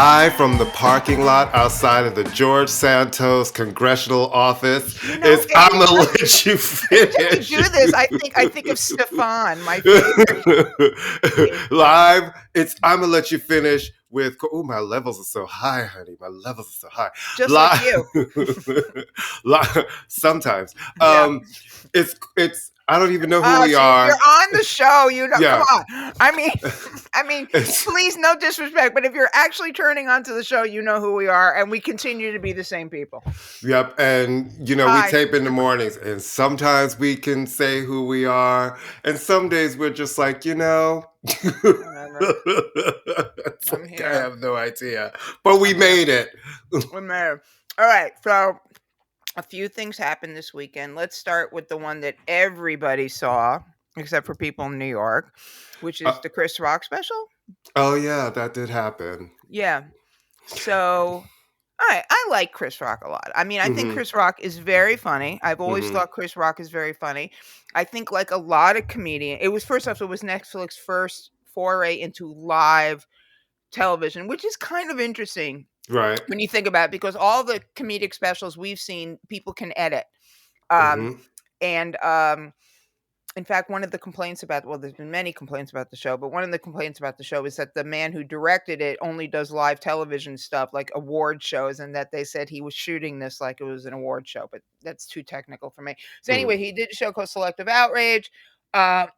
Live from the parking lot outside of the George Santos Congressional Office, it's I'ma Let You Finish. Every time you do this, I think of Stefan, my favorite. Live, it's I'ma Let You Finish with, oh, my levels are so high, honey. My levels are so high. Just like you. Sometimes. It's I don't even know who we are. You're on the show, you know. Yeah. Come on. I mean, please, no disrespect, but if you're actually turning onto the show, you know who we are, and we continue to be the same people. Yep, and we tape in the mornings, and sometimes we can say who we are, and some days we're just like, Whatever. I have no idea, but we made it. We made it. All right, so a few things happened this weekend. Let's start with the one that everybody saw, except for people in New York, which is the Chris Rock special. Oh, yeah, that did happen. Yeah. So I like Chris Rock a lot. I mean, I think Chris Rock is very funny. I've always thought Chris Rock is very funny. I think like a lot of comedians, it was Netflix's first foray into live television, which is kind of interesting. Right. When you think about it, because all the comedic specials we've seen, people can edit. And in fact, one of the complaints there's been many complaints about the show, but one of the complaints about the show is that the man who directed it only does live television stuff like award shows, and that they said he was shooting this like it was an award show, but that's too technical for me. So anyway, he did a show called Selective Outrage. I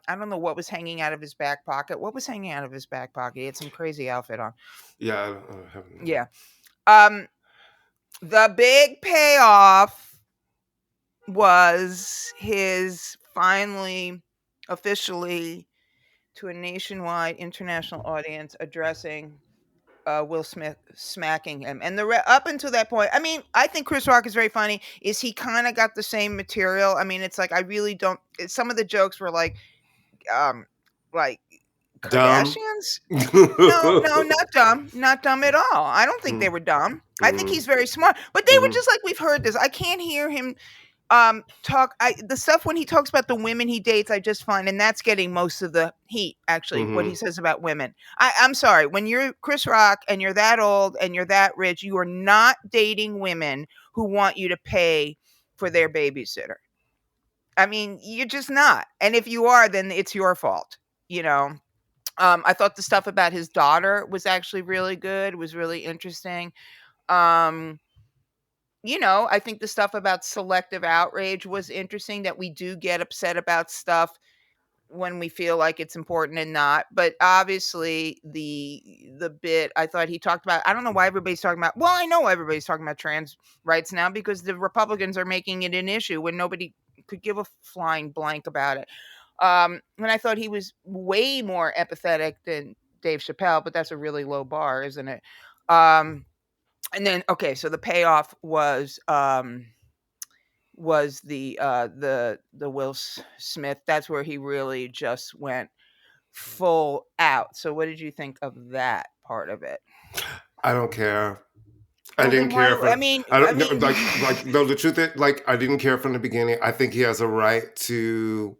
don't know what was hanging out of his back pocket. What was hanging out of his back pocket? He had some crazy outfit on. Yeah. Yeah. The big payoff was his finally, officially, to a nationwide international audience addressing Will Smith smacking him. And up until that point, I mean, I think Chris Rock is very funny. Is he kind of got the same material? I mean, it's like, I really don't, some of the jokes were like Kardashians? No, not dumb at all. I don't think they were dumb. I think he's very smart, but they were just like, we've heard this. I can't hear him talk. The stuff when he talks about the women he dates, I just find, and that's getting most of the heat, actually, what he says about women. I'm sorry, when you're Chris Rock and you're that old and you're that rich, you are not dating women who want you to pay for their babysitter. I mean, you're just not. And if you are, then it's your fault, I thought the stuff about his daughter was actually really good. It was really interesting. I think the stuff about selective outrage was interesting, that we do get upset about stuff when we feel like it's important and not. But obviously the bit I thought he talked about, I don't know why everybody's talking about, well, I know everybody's talking about trans rights now because the Republicans are making it an issue when nobody could give a flying blank about it. And I thought he was way more empathetic than Dave Chappelle, but that's a really low bar, isn't it? And then, okay, so the payoff was the Will Smith. That's where he really just went full out. So what did you think of that part of it? I don't care. I didn't care. The truth is, like, I didn't care from the beginning. I think he has a right to,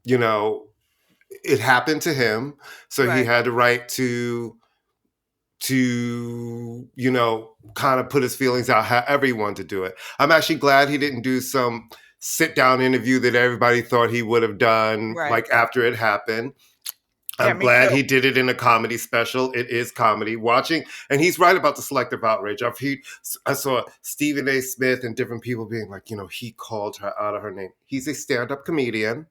it happened to him, so he had the right to kind of put his feelings out however he wanted to do it. I'm actually glad he didn't do some sit-down interview that everybody thought he would have done, like, after it happened. I'm glad he did it in a comedy special. It is comedy. Watching, and he's right about the selective outrage. I saw Stephen A. Smith and different people being like, he called her out of her name. He's a stand-up comedian.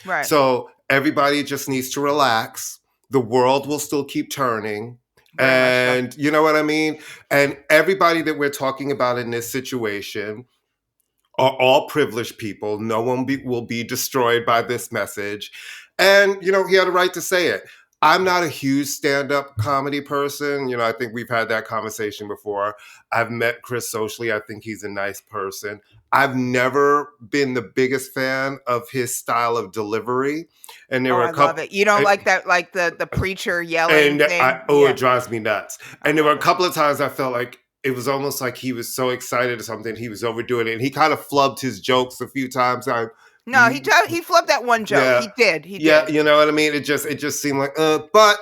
Right. So everybody just needs to relax. The world will still keep turning. And you know what I mean? And everybody that we're talking about in this situation are all privileged people. No one will be destroyed by this message. And, he had a right to say it. I'm not a huge stand-up comedy person. I think we've had that conversation before. I've met Chris socially. I think he's a nice person. I've never been the biggest fan of his style of delivery. And I love it. You don't like that, like the preacher yelling thing? It drives me nuts. And there were a couple of times I felt like it was almost like he was so excited or something, he was overdoing it. And he kind of flubbed his jokes a few times. He flubbed that one joke. Yeah. He did. Yeah, you know what I mean? It just seemed like, but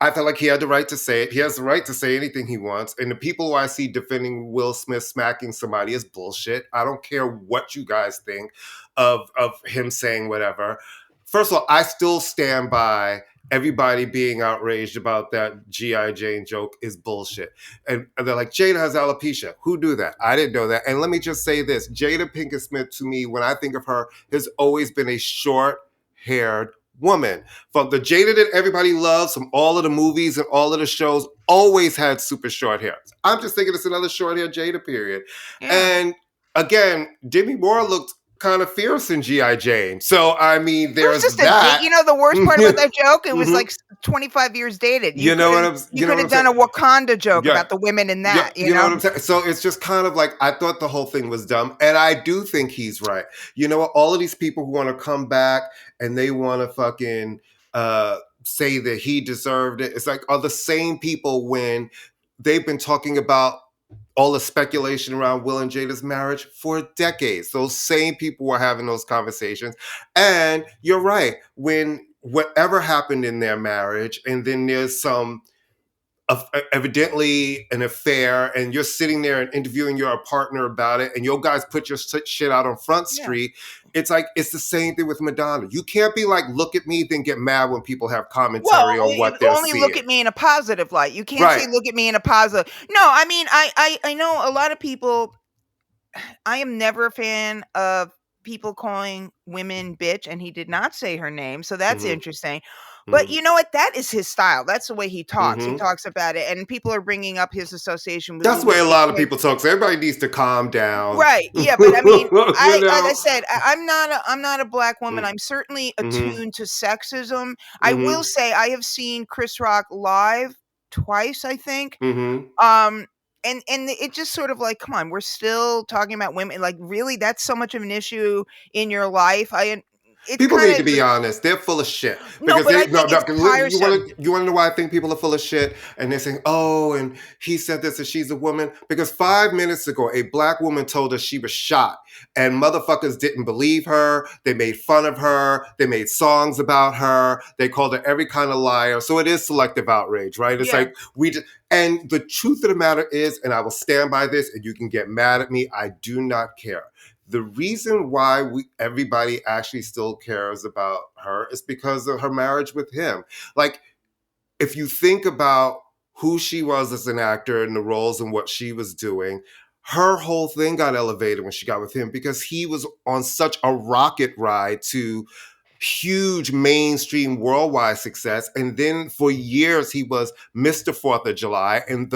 I felt like he had the right to say it. He has the right to say anything he wants. And the people who I see defending Will Smith smacking somebody is bullshit. I don't care what you guys think of him saying whatever. First of all, I still stand by everybody being outraged about that G.I. Jane joke is bullshit. And they're like, Jada has alopecia. Who do that? I didn't know that. And let me just say this. Jada Pinkett Smith, to me, when I think of her, has always been a short-haired woman. From the Jada that everybody loves, from all of the movies and all of the shows, always had super short hair. I'm just thinking it's another short-haired Jada period. Yeah. And again, Demi Moore looked kind of fierce in G.I. Jane. So, I mean, there's that. The worst part about that joke, it was like 25 years dated. You could have done a Wakanda joke about the women in that. You know what I'm saying? So it's just kind of like, I thought the whole thing was dumb. And I do think he's right. You know what? All of these people who want to come back and they want to fucking say that he deserved it. It's like, are the same people when they've been talking about all the speculation around Will and Jada's marriage for decades. Those same people were having those conversations. And you're right. When whatever happened in their marriage, and then there's some evidently an affair, and you're sitting there and interviewing your partner about it, and your guys put your shit out on Front Street. It's like, it's the same thing with Madonna. You can't be like, look at me, then get mad when people have commentary on what they're seeing. Only look at me in a positive light. You can't say look at me in a positive. No, I mean, I know a lot of people. I am never a fan of people calling women bitch, and he did not say her name, so that's interesting. But you know what? That is his style. That's the way he talks. He talks about it, and people are bringing up his association with. That's the way a lot of people talk. So everybody needs to calm down, right? Yeah, but I mean, like I said, I'm not a black woman. I'm certainly attuned to sexism. I will say I have seen Chris Rock live twice, I think. And it just sort of like, come on, we're still talking about women. Like, really, that's so much of an issue in your life. People need to be honest. They're full of shit. Because you want to know why I think people are full of shit? And they're saying, oh, and he said this and she's a woman. Because 5 minutes ago, a black woman told us she was shot. And motherfuckers didn't believe her. They made fun of her. They made songs about her. They called her every kind of liar. So it is selective outrage, right? It's like, and the truth of the matter is, and I will stand by this, and you can get mad at me, I do not care. The reason why everybody actually still cares about her is because of her marriage with him. Like, if you think about who she was as an actor and the roles and what she was doing, her whole thing got elevated when she got with him because he was on such a rocket ride to huge mainstream worldwide success. And then for years, he was Mr. 4th of July and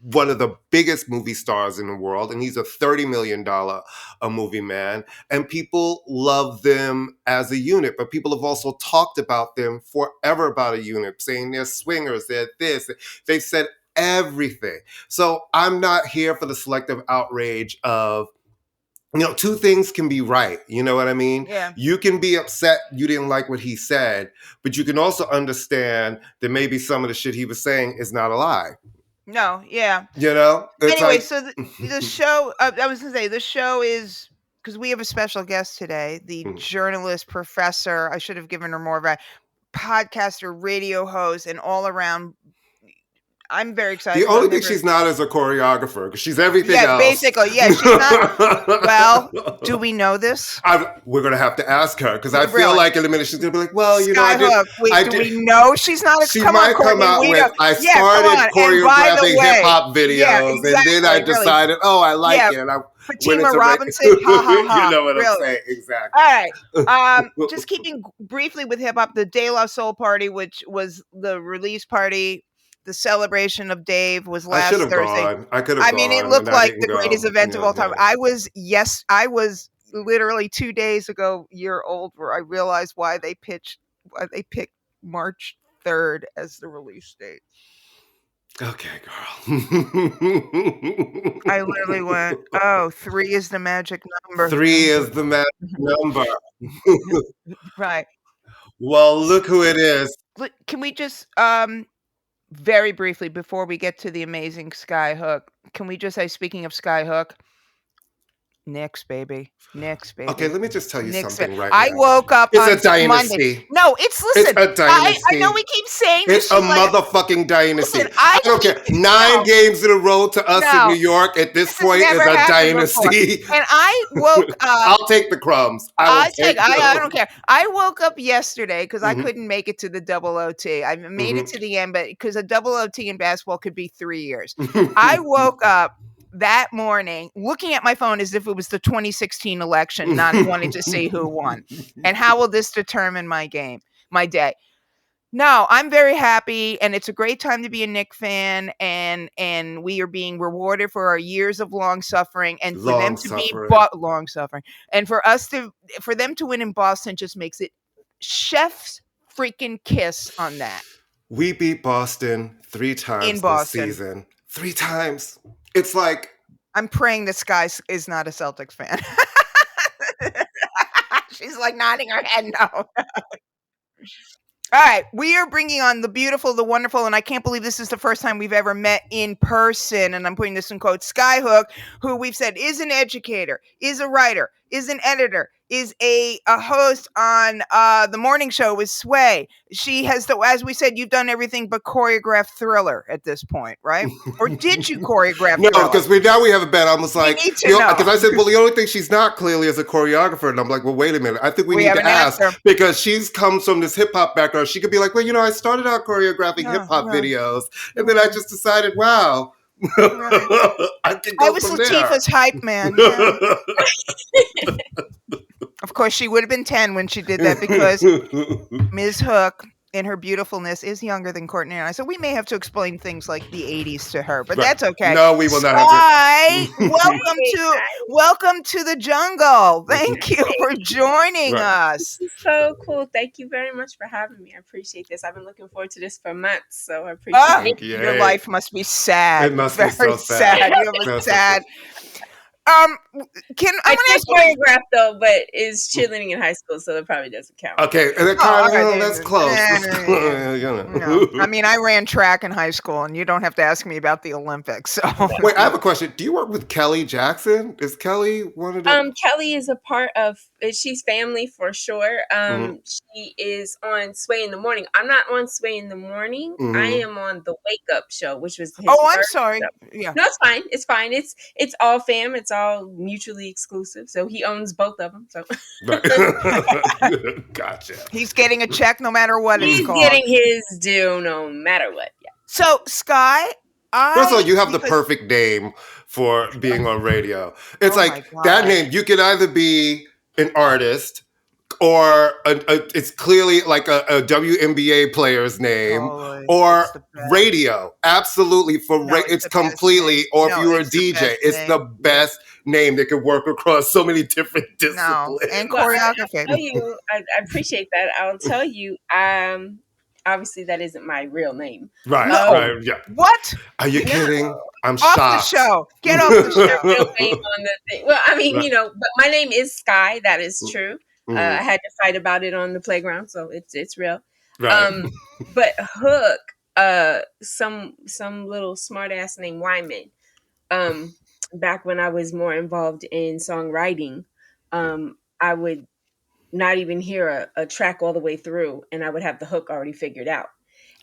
one of the biggest movie stars in the world. And he's a $30 million a movie man. And people love them as a unit, but people have also talked about them forever about a unit, saying they're swingers, they're this. They've said everything. So I'm not here for the selective outrage of, two things can be right. You know what I mean? Yeah. You can be upset you didn't like what he said, but you can also understand that maybe some of the shit he was saying is not a lie. No, yeah. Anyway, so the show, I was going to say, the show is, because we have a special guest today, the journalist, professor, I should have given her more of a podcaster, radio host, and all around. I'm very excited. The only thing she's not is a choreographer, because she's everything else. Yeah, basically. Yeah, she's not. Well, do we know this? We're going to have to ask her, because I feel like in a minute she's going to be like, well, Skyy Hook. Do we know she's not? She might come out with, I started choreographing hip-hop videos, and then I decided, I like it. Fatima Robinson, ha ha ha. You know what I'm saying, exactly. All right, just keeping briefly with hip-hop, the De La Soul party, which was the release party, the celebration of Dave was last Thursday. I could have gone. I mean, it looked like the greatest event of all time. I was literally 2 days ago, year old, where I realized why they picked March 3rd as the release date. Okay, girl. I literally went, 3 is the magic number. 3 is the magic number. Right. Well, look who it is. Can we just, very briefly, before we get to the amazing Skyy Hook, can we just say, speaking of Skyy Hook, Knicks, baby. Knicks, baby. Okay, let me just tell you Knicks. something right I now. woke up It's on a dynasty. Monday. No, It's listen. a dynasty. I know we keep saying this. It's a motherfucking dynasty. Listen, I don't care. 9 games in a row to us in New York at this point has is never a happened before. dynasty. And I woke up. I'll take the crumbs. I don't care. I woke up yesterday because I couldn't make it to the double OT. I made it to the end, but because a double OT in basketball could be 3 years. I woke up that morning looking at my phone as if it was the 2016 election, not wanting to see who won. And how will this determine my day? No, I'm very happy, and it's a great time to be a Knick fan, and we are being rewarded for our years of long suffering, and for them to be long suffering, and for them to win in Boston just makes it chef's freaking kiss on that. We beat Boston 3 times this season. 3 times. It's like, I'm praying that Skyy is not a Celtics fan. She's like nodding her head no. All right, we are bringing on the beautiful, the wonderful, and I can't believe this is the first time we've ever met in person, and I'm putting this in quotes, Skyy Hook, who we've said is an educator, is a writer, is an editor, is a host on the morning show with Sway. She has, as we said, you've done everything but choreograph Thriller at this point, right? Or did you choreograph Thriller? No, because now we have a bet. I was like, because I said, well, the only thing she's not clearly is a choreographer. And I'm like, well, wait a minute. I think we need to ask because she's comes from this hip hop background. She could be like, well, I started out choreographing hip hop videos. And then I just decided, wow. I was Latifah's hype man. Yeah. Of course, she would have been 10 when she did that because Ms. Hook, in her beautifulness, is younger than Courtney and I. So we may have to explain things like the 80s to her, but that's okay. No, we will not have to. Welcome to the jungle. Thank you for joining us. So cool. Thank you very much for having me. I appreciate this. I've been looking forward to this for months, so I appreciate it. Your life must be sad. It must be so sad. You have a sad. I did choreograph though, but it's cheerleading in high school, so that probably doesn't count. Okay, that's close. No. I mean, I ran track in high school, and you don't have to ask me about the Olympics. So wait, I have a question. Do you work with Kelly Jackson? Is Kelly one of the? Kelly is a part of. She's family for sure. She is on Sway in the Morning. I'm not on Sway in the Morning. I am on the Wake Up Show, which was his I'm sorry. Show. Yeah, no, it's fine. It's fine. It's all fam. It's all mutually exclusive. So he owns both of them. So Gotcha. He's getting a check no matter what it's called. He's getting his due no matter what. Yeah. So Skyy, first of all, you have the perfect name for being on radio. It's that name. You could either be an artist or it's clearly like a WNBA player's name or radio. Absolutely. It's completely, or if you were a DJ, it's the best name that could work across so many different disciplines. And choreography. I appreciate that. I'll tell you, obviously that isn't my real name. Right. Right. Yeah. What? Are you kidding? I'm shocked. Off the show. Get off the show. Real name on the thing. Well, I mean, but my name is Skyy. That is true. I had to fight about it on the playground, so it's real. Right. But Hook, some little smart ass named Wyman. Back when I was more involved in songwriting, I would not even hear a track all the way through, and I would have the hook already figured out.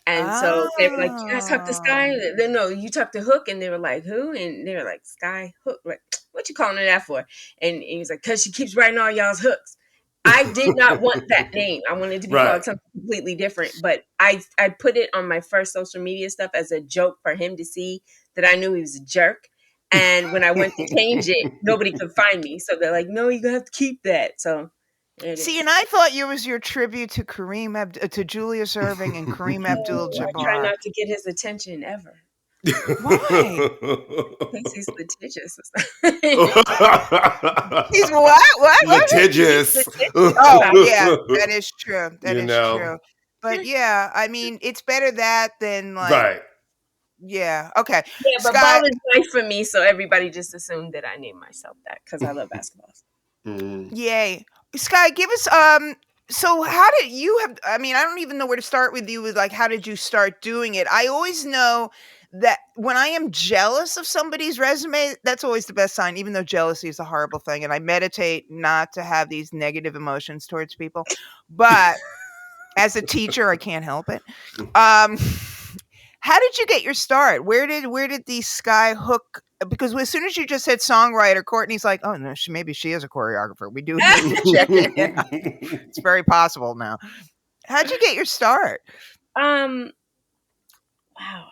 And so they were like, "You guys talk to Skyy?" No, you talk to Hook, and they were like, "Who?" And they were like, "Skyy Hook." Like, what you calling her that for? And he was like, "Cause she keeps writing all y'all's hooks." I did not want that name. I wanted to be called something completely different. But I put it on my first social media stuff as a joke for him to see that I knew he was a jerk. And when I went to change it, nobody could find me. So they're like, "No, you have to keep that." So. See, and I thought it was your tribute to to Julius Erving and Kareem Abdul-Jabbar. I try not to get his attention ever. Why? He's litigious. He's what? Litigious. Oh, yeah, that is true. That is true. But yeah, I mean, it's better that than like. Right. Yeah. Okay. Yeah, but ball is life for me, so everybody just assumed that I named myself that because I love basketball. Yay. Skyy, give us so how did you have I mean, I don't even know where to start with you with like how did you start doing it? I always know that when I am jealous of somebody's resume, that's always the best sign, even though jealousy is a horrible thing. And I meditate not to have these negative emotions towards people. But as a teacher, I can't help it. How did you get your start? Where did the Skyy Hook? Because as soon as you just said songwriter, Courtney's like, oh no, maybe she is a choreographer. We do need to check it. It's very possible now. How'd you get your start? Wow,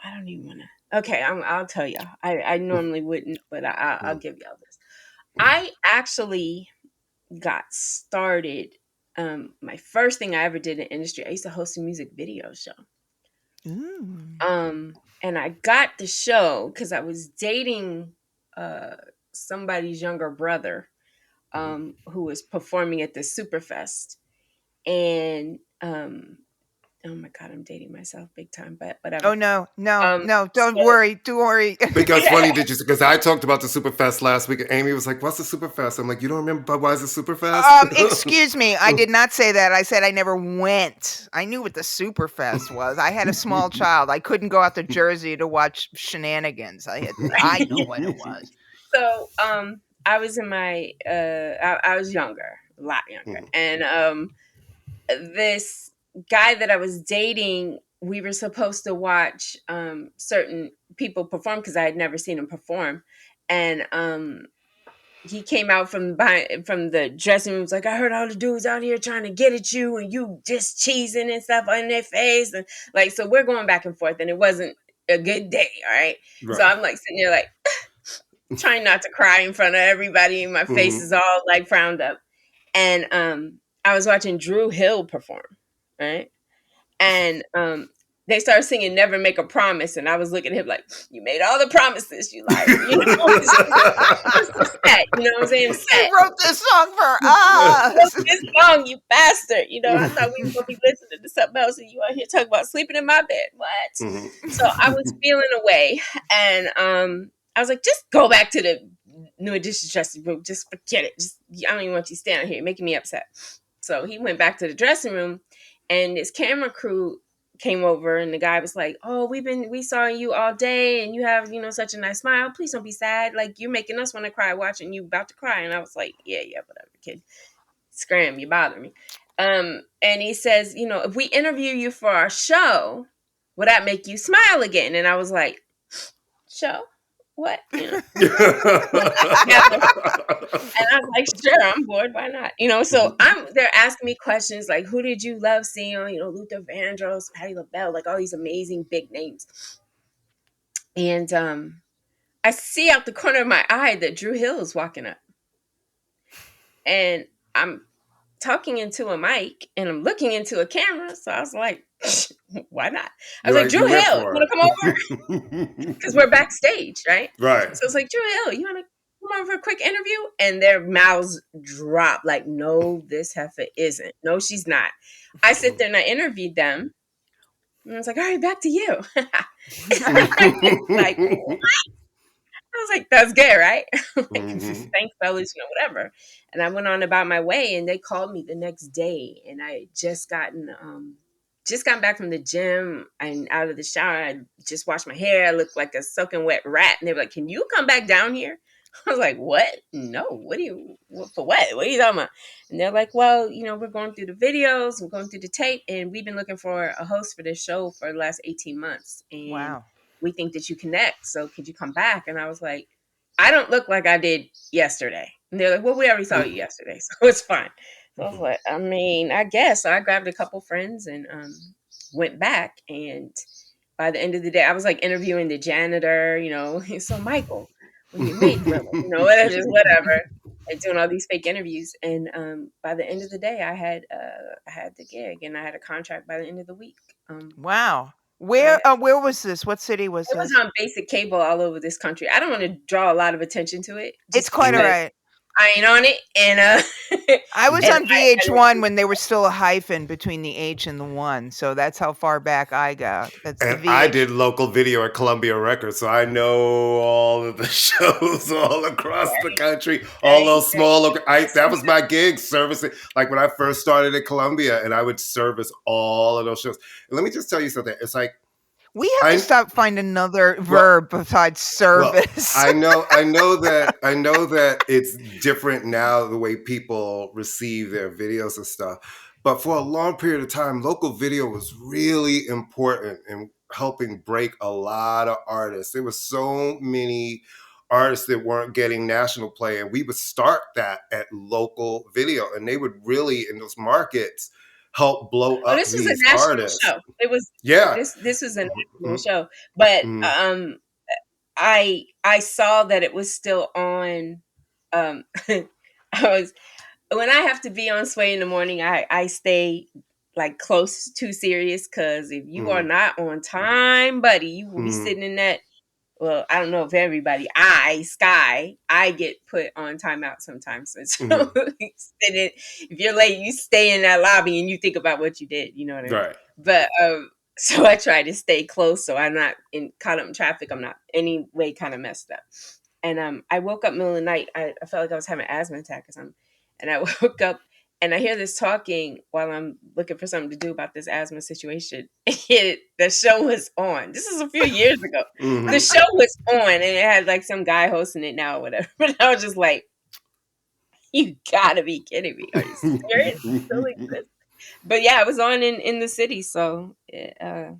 I don't even want to. Okay, I'll tell you. I normally wouldn't, but I'll give y'all this. I actually got started. My first thing I ever did in industry, I used to host a music video show. Ooh. And I got the show because I was dating somebody's younger brother, who was performing at the Superfest, and oh my God, I'm dating myself big time, but whatever. Oh no, don't worry. Because funny, because I talked about the Superfest last week, and Amy was like, "What's the Superfest?" I'm like, "You don't remember Budweiser Superfest?" Excuse me, I did not say that. I said I never went. I knew what the Superfest was. I had a small child. I couldn't go out to Jersey to watch shenanigans. I know what it was. So, I was in my, I was younger, a lot younger, and this guy that I was dating, we were supposed to watch certain people perform because I had never seen him perform, and he came out from the dressing room, was like, I heard all the dudes out here trying to get at you, and you just cheesing and stuff on their face, and like, so we're going back and forth, and it wasn't a good day, all right? So I'm like sitting there like trying not to cry in front of everybody, and my face is all like frowned up, and I was watching Drew Hill perform, right? And they started singing "Never Make a Promise," and I was looking at him like, "You made all the promises, you liar." You know, it's set, you know what I'm saying? Set. You wrote this song for us. This song, you bastard. You know, I thought we were gonna be listening to something else, and you out here talking about sleeping in my bed. What? So I was feeling away, and I was like, just go back to the New Edition dressing room. Just forget it. I don't even want you standing here. You're making me upset. So he went back to the dressing room, and his camera crew came over, and the guy was like, "Oh, we saw you all day, and you have, such a nice smile. Please don't be sad. Like, you're making us want to cry watching you about to cry." And I was like, "Yeah, whatever, kid. Scram, you bother me." And he says, "If we interview you for our show, would that make you smile again?" And I was like, "Show? What?" And I was like, "Sure, I'm bored. Why not?" So they're asking me questions like, "Who did you love seeing on, Luther Vandross, Patti LaBelle, like all these amazing big names." And I see out the corner of my eye that Drew Hill is walking up, and I'm talking into a mic and I'm looking into a camera. So I was like, why not? I was like, "Drew Hill, you want to come over?" Because we're backstage, right? Right. So it's like, "Drew Hill, you want to come over for a quick interview?" And their mouths drop like, "No, this heifer isn't. No, she's not." I sit there and I interviewed them. And I was like, "All right, back to you." Like, what? I was like, "That's good, right?" Thanks, fellas, whatever. And I went on about my way, and they called me the next day, and I had just gotten back from the gym and out of the shower. I just washed my hair. I looked like a soaking wet rat. And they were like, "Can you come back down here?" I was like, "What? No. For what? What are you talking about?" And they're like, "Well, we're going through the videos, we're going through the tape, and we've been looking for a host for this show for the last 18 months. And wow. We think that you connect. So could you come back?" And I was like, "I don't look like I did yesterday." And they're like, "Well, we already saw you yesterday, so it's fine." So I was like, I guess. So I grabbed a couple friends and went back. And by the end of the day, I was like interviewing the janitor, So Michael, when you make whatever, and doing all these fake interviews. And by the end of the day, I had the gig, and I had a contract by the end of the week. Wow. Where was this? What city was this? It was on basic cable all over this country. I don't want to draw a lot of attention to it. It's quite all right. I ain't on it, and I was on VH1 when there was still a hyphen between the H and the 1, so that's how far back I got. And I did local video at Columbia Records, so I know all of the shows all across the country, all those small local. That was my gig, servicing. Like when I first started at Columbia, and I would service all of those shows. And let me just tell you something. It's like, We have to I stop find another well, verb besides well, service. I know that it's different now the way people receive their videos and stuff. But for a long period of time, local video was really important in helping break a lot of artists. There were so many artists that weren't getting national play, and we would start that at local video, and they would really in those markets help blow Oh, up this was a these national artists. show. It was Yeah. this was a national Mhm, show, but mhm, I saw that it was still on. I was when I have to be on Sway in the morning, I stay like close to Sirius because if you are mhm, not on time, buddy, you will be mhm. sitting in that. Well, I don't know if everybody. Sky, I get put on timeout sometimes. So Mhm. if you're late, you stay in that lobby and you think about what you did. You know what I mean? Right. But so I try to stay close so I'm not caught up in traffic. I'm not any way kind of messed up. And I woke up middle of the night. I felt like I was having an asthma attack or something. And I woke up and I hear this talking while I'm looking for something to do about this asthma situation. The show was on. This is a few years ago. The Mhm. show was on and it had like some guy hosting it now or whatever. But I was just like, you gotta be kidding me. Are you serious? It still exists? But yeah, it was on in the city. So, God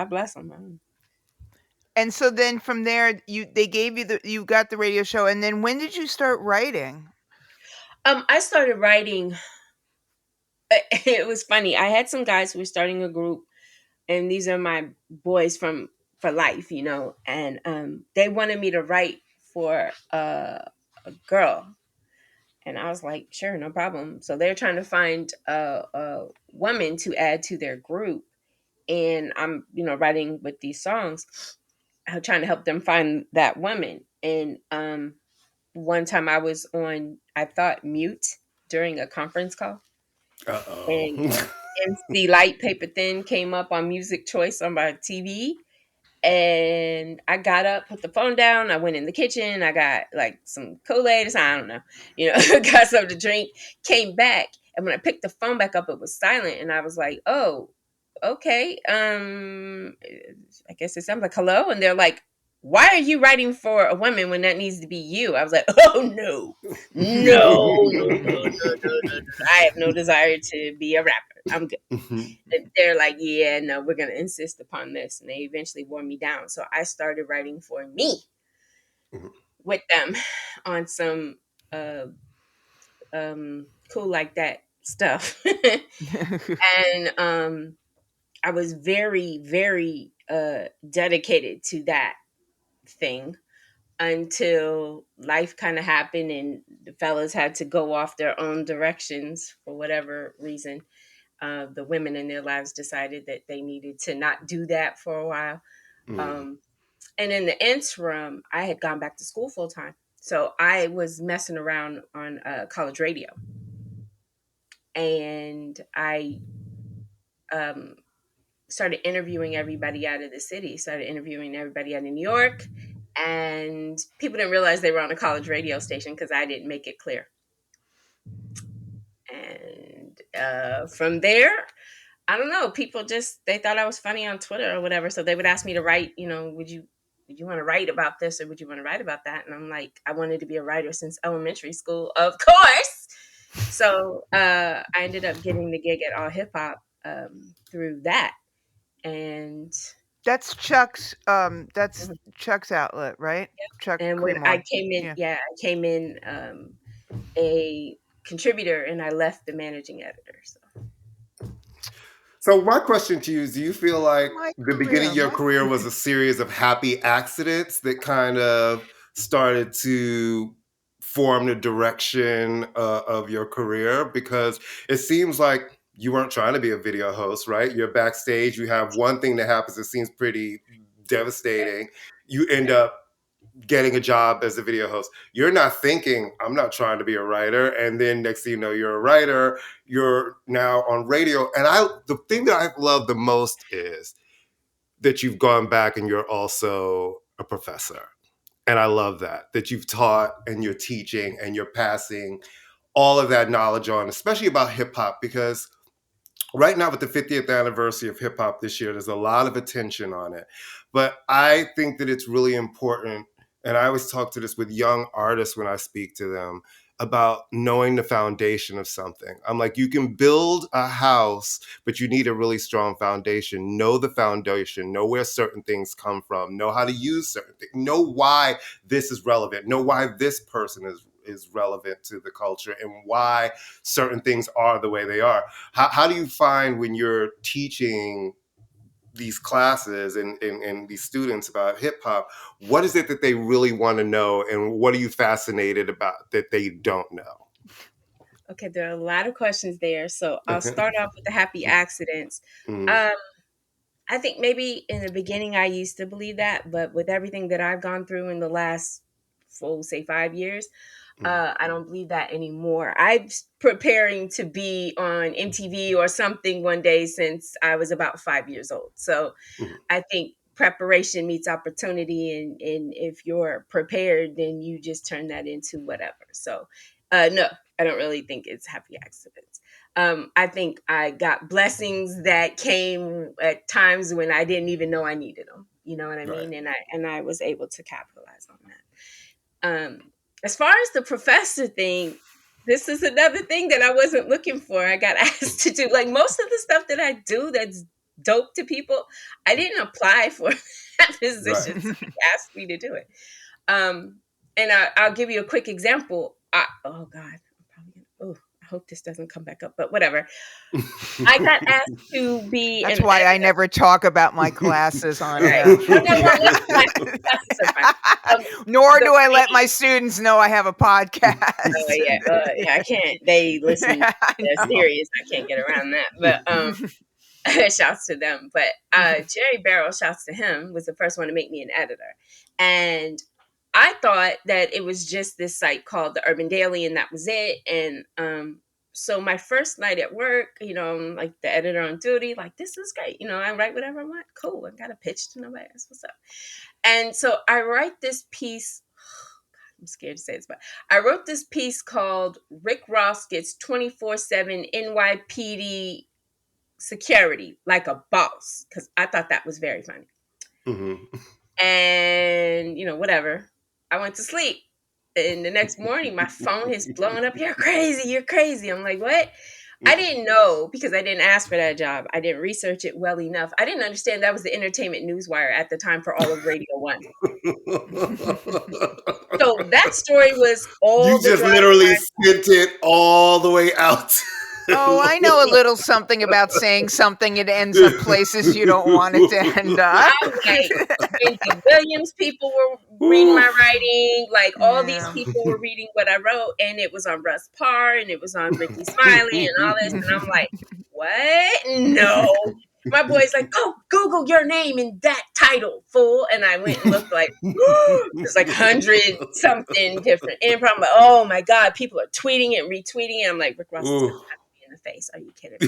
bless them. And so then from there, they gave you got the radio show, and then when did you start writing? I started writing. It was funny. I had some guys who were starting a group, and these are my boys from for life, and they wanted me to write for a girl, and I was like, sure, no problem. So they're trying to find a woman to add to their group, and I'm writing with these songs, trying to help them find that woman. And one time I was on, I thought mute during a conference call, Uh-oh. and MC Light Paper Thin came up on Music Choice on my TV. And I got up, put the phone down. I went in the kitchen. I got like some Kool-Aid or something. I don't know. Got something to drink, came back. And when I picked the phone back up, it was silent. And I was like, oh, okay. I guess it sounds like hello. And they're like, why are you writing for a woman when that needs to be you? I was like, oh, no, no. I have no desire to be a rapper. I'm good. And they're like, yeah, no, we're going to insist upon this. And they eventually wore me down. So I started writing for me with them on some uh, cool like that stuff. And I was very, very dedicated to that thing until life kind of happened and the fellas had to go off their own directions for whatever reason. The women in their lives decided that they needed to not do that for a while. Um, and in the interim, I had gone back to school full time. So I was messing around on college radio. And I um, started interviewing everybody out of the city, started interviewing everybody out of New York. And people didn't realize they were on a college radio station because I didn't make it clear. And from there, I don't know. People just they thought I was funny on Twitter or whatever, so they would ask me to write. Would you want to write about this or would you want to write about that? And I'm like, I wanted to be a writer since elementary school, of course. So I ended up getting the gig at All Hip Hop through that, and That's Chuck's outlet, right? Chuck and when I Creamore. came in, Yeah. yeah, I came in a contributor, and I left the managing editor. So my question to you is, do you feel like My the beginning of career. your career was a series of happy accidents that kind of started to form the direction of your career? Because it seems like you weren't trying to be a video host, right? You're backstage, you have one thing that happens that seems pretty devastating. You end up getting a job as a video host. You're not thinking, I'm not trying to be a writer. And then next thing you know, you're a writer, you're now on radio. And the thing that I love the most is that you've gone back and you're also a professor. And I love that you've taught and you're teaching and you're passing all of that knowledge on, especially about hip hop, because right now with the 50th anniversary of hip hop this year, there's a lot of attention on it. But I think that it's really important, and I always talk to this with young artists when I speak to them, about knowing the foundation of something. I'm like, you can build a house, but you need a really strong foundation. Know the foundation, know where certain things come from, know how to use certain things, know why this is relevant, know why this person is relevant to the culture, and why certain things are the way they are. How do you find when you're teaching these classes and these students about hip hop, what is it that they really want to know, and what are you fascinated about that they don't know? Okay, there are a lot of questions there. So I'll start off with the happy accidents. Mm-hmm. Um, I think maybe in the beginning I used to believe that, but with everything that I've gone through in the last full, say, 5 years, I don't believe that anymore. I'm preparing to be on MTV or something one day since I was about 5 years old. So Mm-hmm. I think preparation meets opportunity, and if you're prepared, then you just turn that into whatever. So, no, I don't really think it's happy accidents. I think I got blessings that came at times when I didn't even know I needed them. You know what I Right. mean? And I was able to capitalize on that. As far as the professor thing, this is another thing that I wasn't looking for. I got asked to do, like, most of the stuff that I do that's dope to people, I didn't apply for that Right. position. Somebody asked me to do it. And I'll give you a quick example. Oh God, I'm probably gonna. Oh, I hope this doesn't come back up. But whatever. I got asked to be That's an why I editor. never talk about my classes on Right. here. No, no, no. Let's classes are fine. Nor The do I let thing- my students know I have a podcast. yeah, I can't. They listen. I They're know. serious. I can't get around that. But shouts to them. But Jerry Barrow, shouts to him, was the first one to make me an editor, and I thought that it was just this site called the Urban Daily, and that was it. And so my first night at work, I'm like the editor on duty, like, this is great. I write whatever I want. Cool. I got a pitch to nobody. That's what's up. And so I write this piece. I'm scared to say this, but I wrote this piece called Rick Ross Gets 24/7 NYPD Security Like a Boss, because I thought that was very funny. Mm-hmm. And, whatever. I went to sleep. And the next morning, my phone is blowing up. You're crazy. You're crazy. I'm like, what? I didn't know, because I didn't ask for that job. I didn't research it well enough. I didn't understand that was the entertainment newswire at the time for all of Radio One. So that story was all You the just drive. literally sent it all the way out. Oh, I know a little something about saying something. It ends up places you don't want it to end up. I'm like, Wendy Williams people were reading my writing. Like, all these Yeah. people were reading what I wrote, and it was on Russ Parr, and it was on Ricky Smiley, and all this. And I'm like, what? No. My boy's like, go Google your name in that title, fool. And I went and looked, like, there's like 100 something different. And I'm like, oh my God, people are tweeting it and retweeting it. I'm like, Rick Ross is going to slap me in the face. Are you kidding me?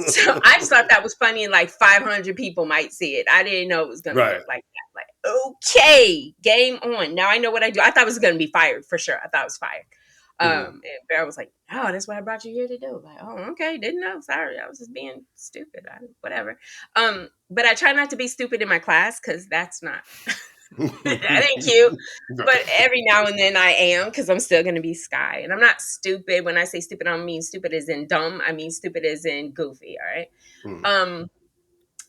So I just thought that was funny, and like 500 people might see it. I didn't know it was going to Right. look like that. Like, okay, game on. Now I know what I do. I thought I was going to be fired for sure. I thought I was fired. And Bear was like, oh, that's what I brought you here to do. Like, oh, okay, didn't know. Sorry, I was just being stupid. Whatever. But I try not to be stupid in my class, because that's not that ain't cute. But every now and then I am, because I'm still gonna be Skyy. And I'm not stupid. When I say stupid, I don't mean stupid as in dumb. I mean stupid as in goofy. All right.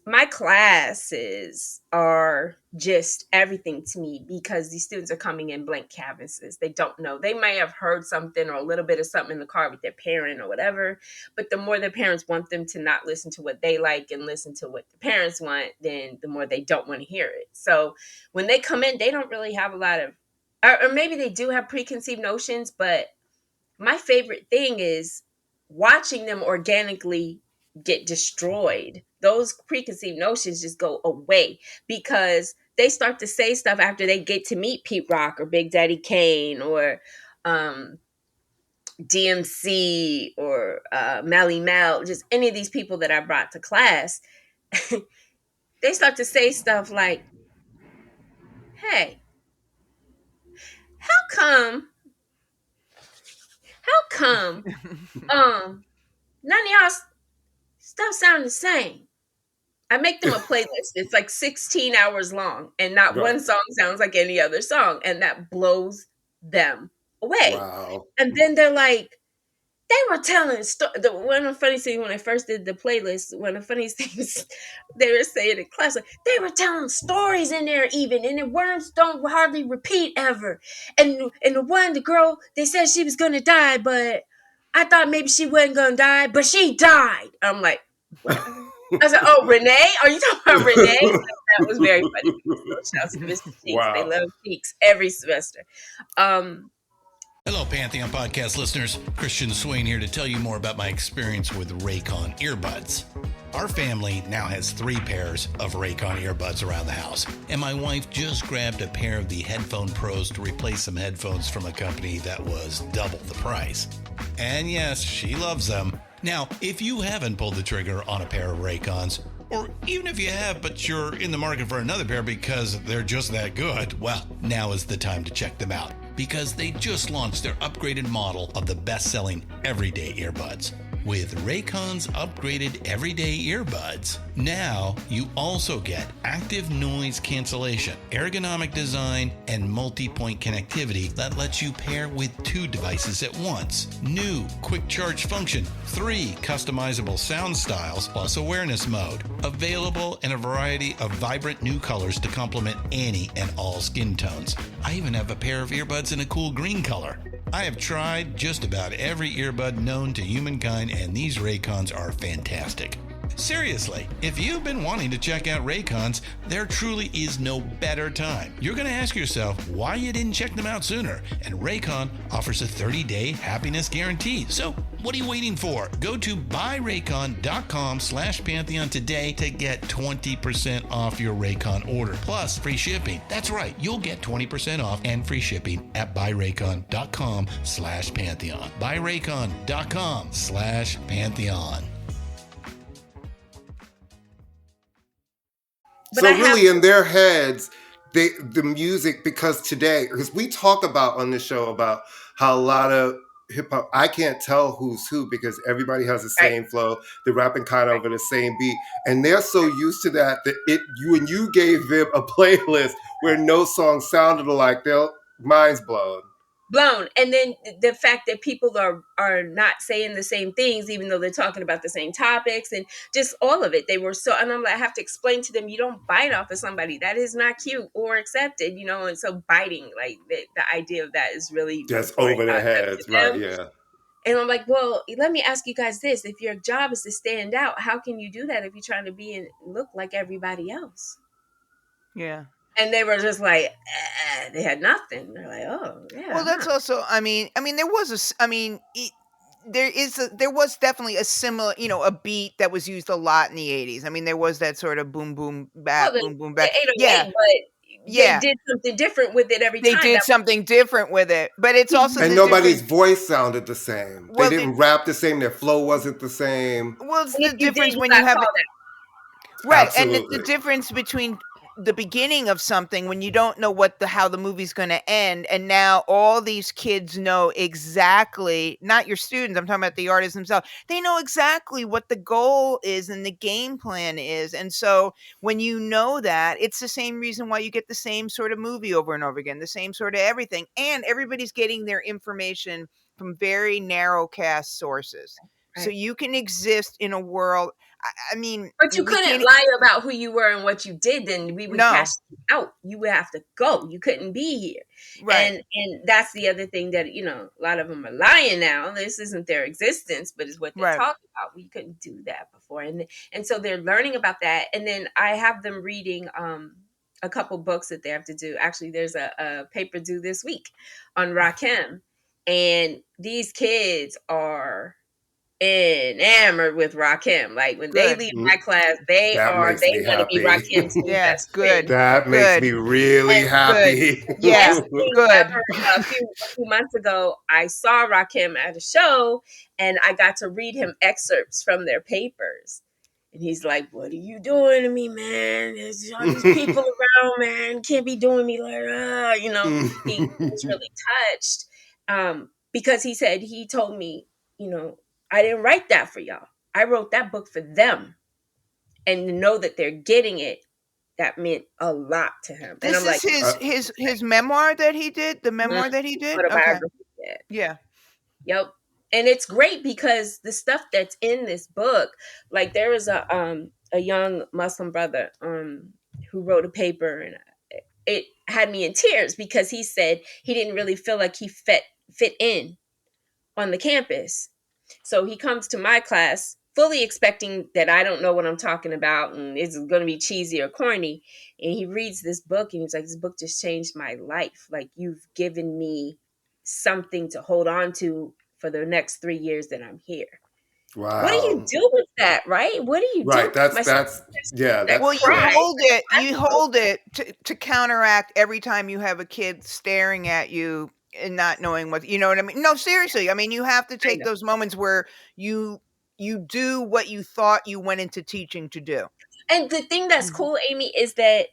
My classes are just everything to me, because these students are coming in blank canvases. They don't know. They may have heard something or a little bit of something in the car with their parent or whatever, but the more their parents want them to not listen to what they like and listen to what the parents want, then the more they don't want to hear it. So when they come in, they don't really have a lot of, or maybe they do have preconceived notions, but my favorite thing is watching them organically get destroyed. Those preconceived notions just go away, because they start to say stuff after they get to meet Pete Rock or Big Daddy Kane or DMC or Melly Mel, just any of these people that I brought to class. They start to say stuff like, hey, how come, how come, none of y'all stuff sound the same. I make them a playlist. It's like 16 hours long, and not Right. one song sounds like any other song, and that blows them away. Wow. And then they're like, they were telling one of the funny things when I first did the playlist. One of the funniest things they were saying in class, like, they were telling stories in there even, and the words don't hardly repeat ever. And the girl, they said she was gonna die, but I thought maybe she wasn't gonna die, but she died. I'm like, what? I said, oh, Renee? Are you talking about Renee? That was very funny. So shouts to Mr. Cheeks. Wow. They love Cheeks every semester. Hello, Pantheon Podcast listeners. Christian Swain here to tell you more about my experience with Raycon earbuds. Our family now has 3 pairs of Raycon earbuds around the house, and my wife just grabbed a pair of the Headphone Pros to replace some headphones from a company that was double the price. And yes, she loves them. Now, if you haven't pulled the trigger on a pair of Raycons, or even if you have, but you're in the market for another pair because they're just that good, well, now is the time to check them out, because they just launched their upgraded model of the best-selling everyday earbuds. With Raycon's upgraded everyday earbuds, now you also get active noise cancellation, ergonomic design, and multi-point connectivity that lets you pair with 2 devices at once. New quick charge function, 3 customizable sound styles, plus awareness mode. Available in a variety of vibrant new colors to complement any and all skin tones. I even have a pair of earbuds in a cool green color. I have tried just about every earbud known to humankind, and these Raycons are fantastic. Seriously, if you've been wanting to check out Raycons, there truly is no better time. You're going to ask yourself why you didn't check them out sooner, and Raycon offers a 30-day happiness guarantee. So what are you waiting for? Go to buyraycon.com/Pantheon today to get 20% off your Raycon order, plus free shipping. That's right, you'll get 20% off and free shipping at buyraycon.com/Pantheon. buyraycon.com/Pantheon. But so really in their heads, the music, because we talk about on this show about how a lot of hip hop, I can't tell who's who because everybody has the same flow. They're rapping kind of over the same beat. And they're so used to that when you gave them a playlist where no song sounded alike, their minds blown. And then the fact that people are not saying the same things, even though they're talking about the same topics, and just all of it. They were so, and I'm like, I have to explain to them, you don't bite off of somebody. That is not cute or accepted, and so biting, like the idea of that is really just over their heads, right? Yeah. And I'm like, well, let me ask you guys this. If your job is to stand out, how can you do that if you're trying to be and look like everybody else? Yeah. And they were just like, they had nothing. They're like, oh, yeah. Well, that's also, there was definitely a similar, a beat that was used a lot in the 80s. I mean, there was that sort of boom, boom, back, boom, boom, back. Yeah. But they did something different with it every time. They did something different with it. But it's also and nobody's voice sounded the same. Well, they didn't rap the same. Their flow wasn't the same. Well, it's the difference when you have it. Right. Absolutely. And the difference between the beginning of something when you don't know how the movie's going to end, and now all these kids know exactly, not your students, I'm talking about the artists themselves, they know exactly what the goal is and the game plan is. And so when you know that, it's the same reason why you get the same sort of movie over and over again, the same sort of everything, and everybody's getting their information from very narrow cast sources. Right. So you can exist in a world, but you couldn't lie about who you were and what you did. Then we would cast you out. You would have to go. You couldn't be here. Right. And that's the other thing that, a lot of them are lying now. This isn't their existence, but it's what they talk about. We couldn't do that before. And so they're learning about that. And then I have them reading a couple books that they have to do. Actually, there's a paper due this week on Rakim. And these kids are enamored with Rakim. Like when they leave my class, they want to be Rakim's best friend. That makes me really happy. Yes, good. A few months ago, I saw Rakim at a show, and I got to read him excerpts from their papers. And he's like, "What are you doing to me, man? There's all these people around, man. You can't be doing me like that." He was really touched because he told me, I didn't write that for y'all. I wrote that book for them, and to know that they're getting it, that meant a lot to him. And This I'm like, is his memoir that he did? The memoir that he did? Okay. autobiography. Yeah. Yep. And it's great because the stuff that's in this book, like there was a young Muslim brother who wrote a paper, and it had me in tears because he said he didn't really feel like he fit in on the campus. So he comes to my class fully expecting that I don't know what I'm talking about and it's going to be cheesy or corny. And he reads this book and he's like, this book just changed my life. Like, you've given me something to hold on to for the next 3 years that I'm here. What do you Wow. do with that, right? What do you do? Right. That's yeah. that Well, you cry. hold it to counteract every time you have a kid staring at you and not knowing what, you know what I mean? No, seriously. I mean, you have to take know. those moments where you do what you thought you went into teaching to do. And the thing that's cool, Amy, is that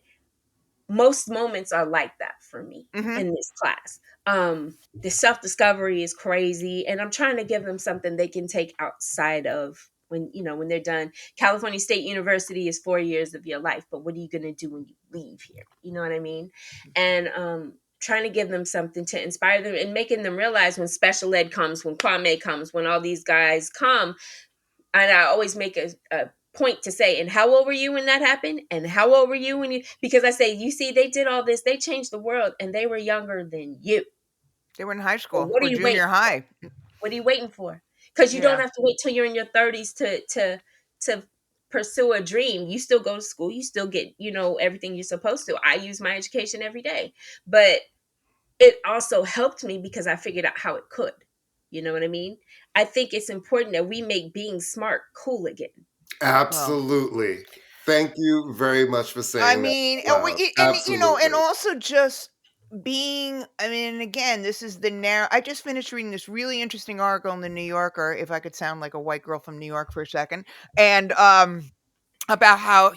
most moments are like that for me in this class. The self-discovery is crazy, and I'm trying to give them something they can take outside of when they're done. California State University is 4 years of your life, but what are you going to do when you leave here? You know what I mean? And trying to give them something to inspire them and making them realize when special ed comes, when Kwame comes, when all these guys come. And I always make a point to say, and how old were you when that happened? And how old were you when you, because I say, you see, they did all this, they changed the world, and they were younger than you. They were in high So school what or are you waiting junior high. What are you waiting for? Because you don't have to wait till you're in your 30s to pursue a dream. You still go to school, you still get, everything you're supposed to. I use my education every day. But it also helped me because I figured out how it could. You know what I mean? I think it's important that we make being smart cool again. Absolutely. Thank you very much for saying I that. mean, Wow. and Absolutely. also just being, I mean, again, this is the narrow. I just finished reading this really interesting article in the New Yorker, if I could sound like a white girl from New York for a second, and about how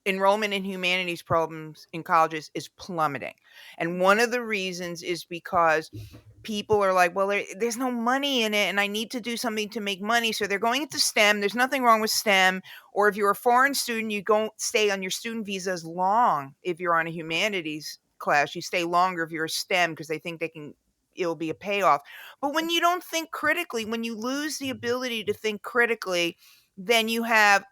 enrollment in humanities programs in colleges is plummeting. And one of the reasons is because people are like, well, there's no money in it and I need to do something to make money. So they're going into STEM. There's nothing wrong with STEM. Or if you're a foreign student, you don't stay on your student visa as long. If you're on a humanities class, you stay longer if you're a STEM because they think it'll be a payoff. But when you don't think critically, when you lose the ability to think critically, then you have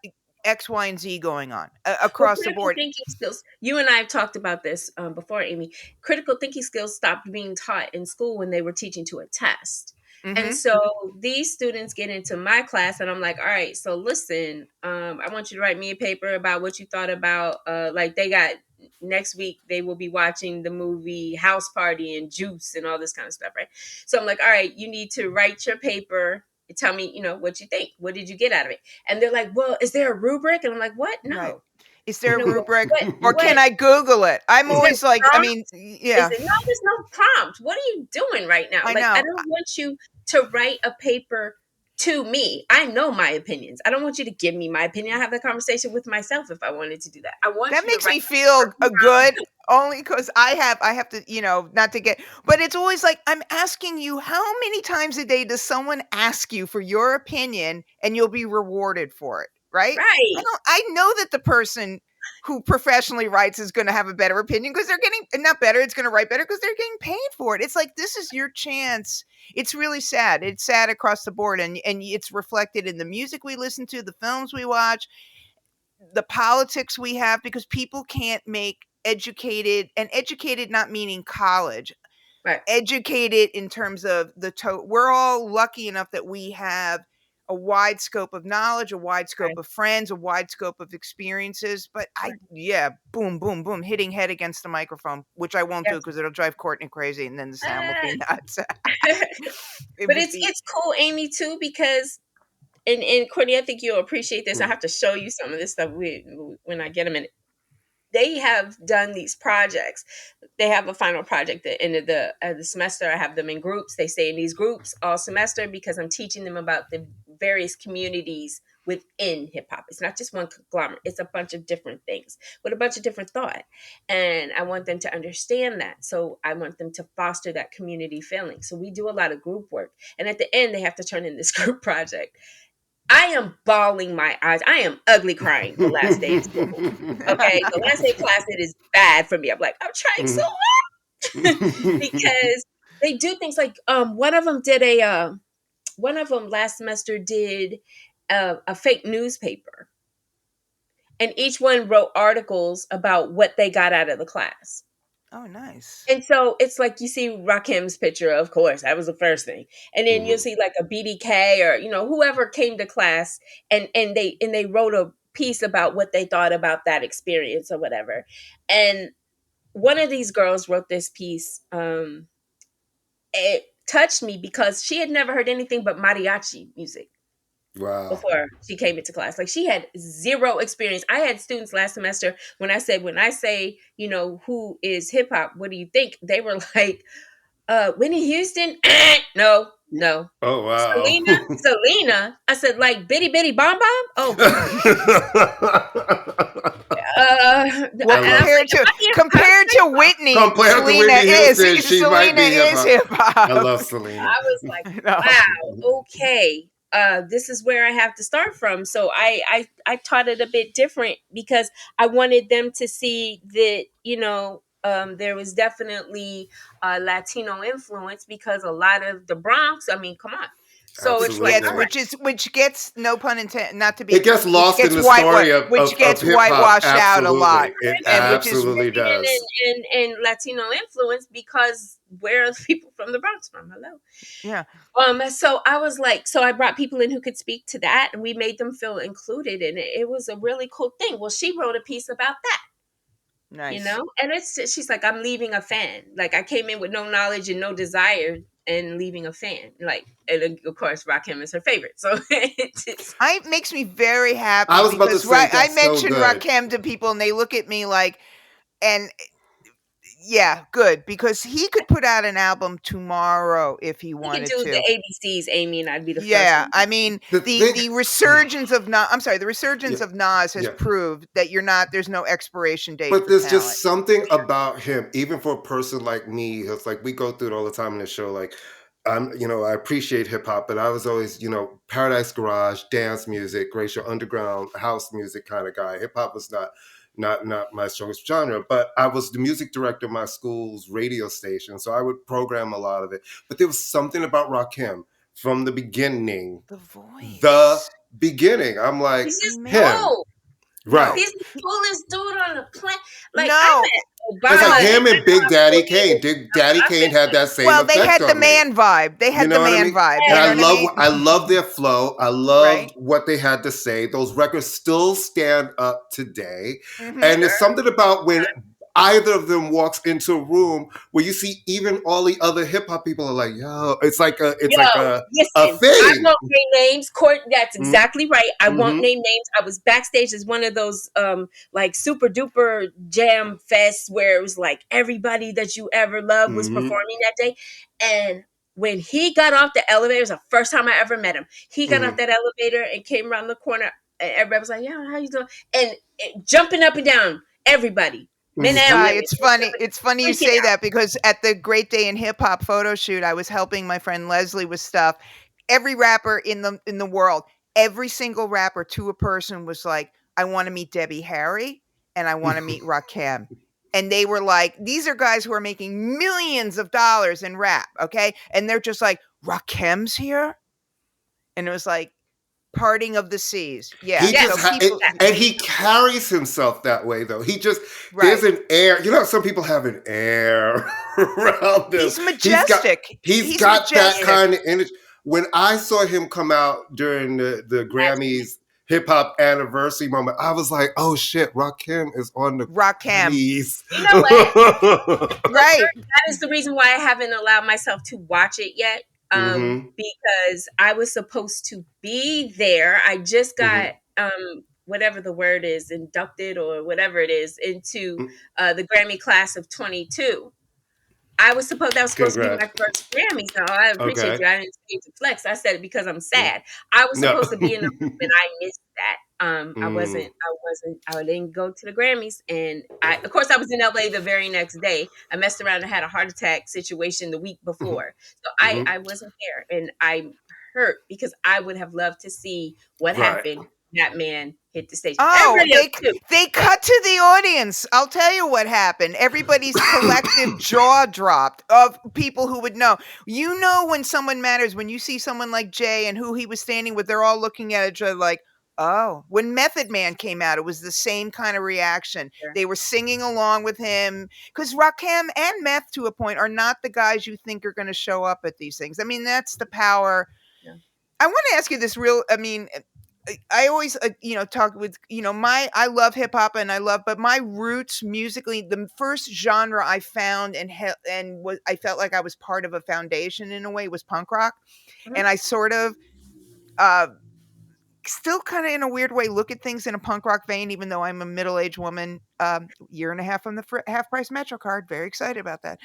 X, Y, and Z going on across the board. Thinking skills. You and I have talked about this before, Amy. Critical thinking skills stopped being taught in school when they were teaching to a test. And so these students get into my class and I'm like, all right, so listen, I want you to write me a paper about what you thought about, like they got next week, they will be watching the movie House Party and Juice and all this kind of stuff, right? So I'm like, all right, you need to write your paper. Tell me, what you think. What did you get out of it? And they're like, well, is there a rubric? And I'm like, what? No. Right. Is there a rubric? Or What? can I Google it? I'm Is there always like, I prompt? mean, yeah. No, there's no prompt. What are you doing right now? I Like, I know. don't want you to write a paper to me. I know my opinions. I don't want you to give me my opinion. I have that conversation with myself if I wanted to do that. I want That you to makes write me feel good only because I have to, not to get, but it's always like, I'm asking you, how many times a day does someone ask you for your opinion and you'll be rewarded for it? Right? right. I know that the person who professionally writes is going to have a better opinion because they're getting, not better, it's going to write better because they're getting paid for it. It's like, this is your chance. It's really sad. It's sad across the board. And it's reflected in the music we listen to, the films we watch, the politics we have, because people can't make educated not meaning college, Right. educated in terms of we're all lucky enough that we have a wide scope of knowledge, a wide scope of friends, a wide scope of experiences. But boom, boom, boom, hitting head against the microphone, which I won't do because it'll drive Courtney crazy and then the sound will be nuts. But it's cool, Amy, too, because and Courtney, I think you'll appreciate this. I have to show you some of this stuff when I get a minute. They have done these projects. They have a final project at the end of the semester. I have them in groups. They stay in these groups all semester because I'm teaching them about the various communities within hip hop. It's not just one conglomerate. It's a bunch of different things with a bunch of different thought. And I want them to understand that. So I want them to foster that community feeling. So we do a lot of group work. And at the end, they have to turn in this group project. I am bawling my eyes. I am ugly crying the last day of school. Okay, the last day of class, it is bad for me. I'm like, I'm trying so hard because they do things like one of them last semester did a fake newspaper, and each one wrote articles about what they got out of the class. Oh, nice. And so it's like you see Rakim's picture, of course, that was the first thing. And then you'll see like a BDK or, whoever came to class and they wrote a piece about what they thought about that experience or whatever. And one of these girls wrote this piece. It touched me because she had never heard anything but mariachi music. Wow. Before she came into class. Like she had zero experience. I had students last semester when I say, who is hip hop, what do you think? They were like, Whitney Houston? No. Oh, wow. Selena. I said, like Bitty Bitty Bomb Bomb? Oh. compared to Whitney, Selena is hip hop. I love Selena. I was like, wow, okay. This is where I have to start from. So I taught it a bit different because I wanted them to see that, there was definitely Latino influence because a lot of the Bronx, I mean, come on. So Absolutely. it's like, which gets, no pun intended, not to be, it gets lost in the story of which gets hip-hop. whitewashed out a lot. It absolutely does. And Latino influence because where are the people from the Bronx from? Hello. Yeah. So I was like, so I brought people in who could speak to that, and we made them feel included, and it was a really cool thing. Well, she wrote a piece about that. Nice. And she's like, I'm leaving a fan. Like I came in with no knowledge and no desire and leaving a fan. Like, and of course, Rakim is her favorite. So it makes me very happy. I was about to say, I mentioned Rakim to people and they look at me like, and yeah, good, because he could put out an album tomorrow if he wanted to. He could do the ABCs, Amy, and I'd be the first. Yeah, I mean, the resurgence of Nas. I'm sorry, the resurgence of Nas has proved that there's no expiration date. But there's just something about him, even for a person like me. It's like we go through it all the time in the show. Like, I appreciate hip hop, but I was always, Paradise Garage, dance music, racial underground, house music kind of guy. Hip hop was not my strongest genre, but I was the music director of my school's radio station, so I would program a lot of it. But there was something about Rakim from the beginning. The voice. The beginning. I'm like, he's just him. Cool. Right. He's the coolest dude on the planet. Like, no. It's like him and Big Daddy Kane. Daddy Kane had that same effect on me. Well, they had the man vibe. They had the man vibe. And I love their flow. I love what they had to say. Those records still stand up today. Mm-hmm. And there's something about when either of them walks into a room where you see even all the other hip hop people are like, yo, it's like a thing. I won't name names. Court, that's exactly right. I won't name names. I was backstage as one of those like super duper jam fests where it was like everybody that you ever loved was performing that day. And when he got off the elevator, it was the first time I ever met him. He got off that elevator and came around the corner, and everybody was like, yeah, how you doing? And jumping up and down, everybody. It's funny you say that, because at the Great Day in Hip Hop photo shoot, I was helping my friend Leslie with stuff. Every rapper in the world, every single rapper to a person was like, I want to meet Debbie Harry and I want to meet Rakim. And they were like, these are guys who are making millions of dollars in rap, okay? And they're just like, Rakim's here? And it was like, parting of the seas. Yeah. And he carries himself that way, though. He just, there's an air. Some people have an air around him. He's majestic. He's got that kind of energy. When I saw him come out during the Grammys hip hop anniversary moment, I was like, oh shit, Rakim is on the Grammys. You know what? Right. That is the reason why I haven't allowed myself to watch it yet. Because I was supposed to be there. I just got whatever the word is, inducted or whatever it is, into the Grammy class of 22. That was supposed to be my first Grammy. So I appreciate you. I didn't say it to flex. I said it because I'm sad. I was supposed to be in the room and I missed that. I didn't go to the Grammys, and of course I was in LA the very next day. I messed around and had a heart attack situation the week before. So I wasn't there, and I hurt because I would have loved to see what happened. That man hit the stage. Oh, they cut to the audience. I'll tell you what happened. Everybody's collective jaw dropped of people who would know. You know when someone matters, when you see someone like Jay and who he was standing with, they're all looking at each other like, oh. When Method Man came out, it was the same kind of reaction. Sure. They were singing along with him because Rakim and Meth, to a point, are not the guys you think are going to show up at these things. I mean, that's the power. Yeah. I want to ask you this I always, talk with, I love hip hop but my roots musically, the first genre I found I felt like I was part of a foundation in a way was punk rock. Mm-hmm. And I sort of, still kind of in a weird way look at things in a punk rock vein, even though I'm a middle-aged woman, year and a half on the half price Metro card. Very excited about that.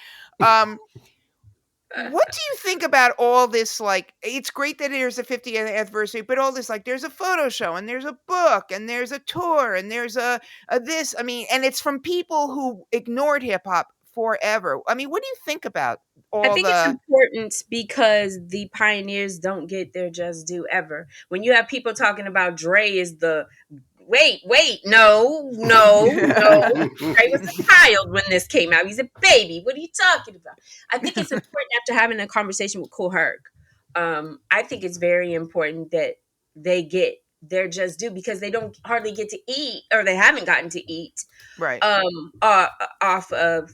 What do you think about all this? Like, it's great that there's a 50th anniversary, but all this, like, there's a photo show and there's a book and there's a tour and there's a this. I mean, and it's from people who ignored hip hop forever. I mean, what do you think about all I think it's important because the pioneers don't get their just due ever. When you have people talking about Dre is the wait, no. Dre was a child when this came out. He's a baby. What are you talking about? I think it's important after having a conversation with Kool Herc. I think it's very important that they get their just due because they don't hardly get to eat, or they haven't gotten to eat, right? Off of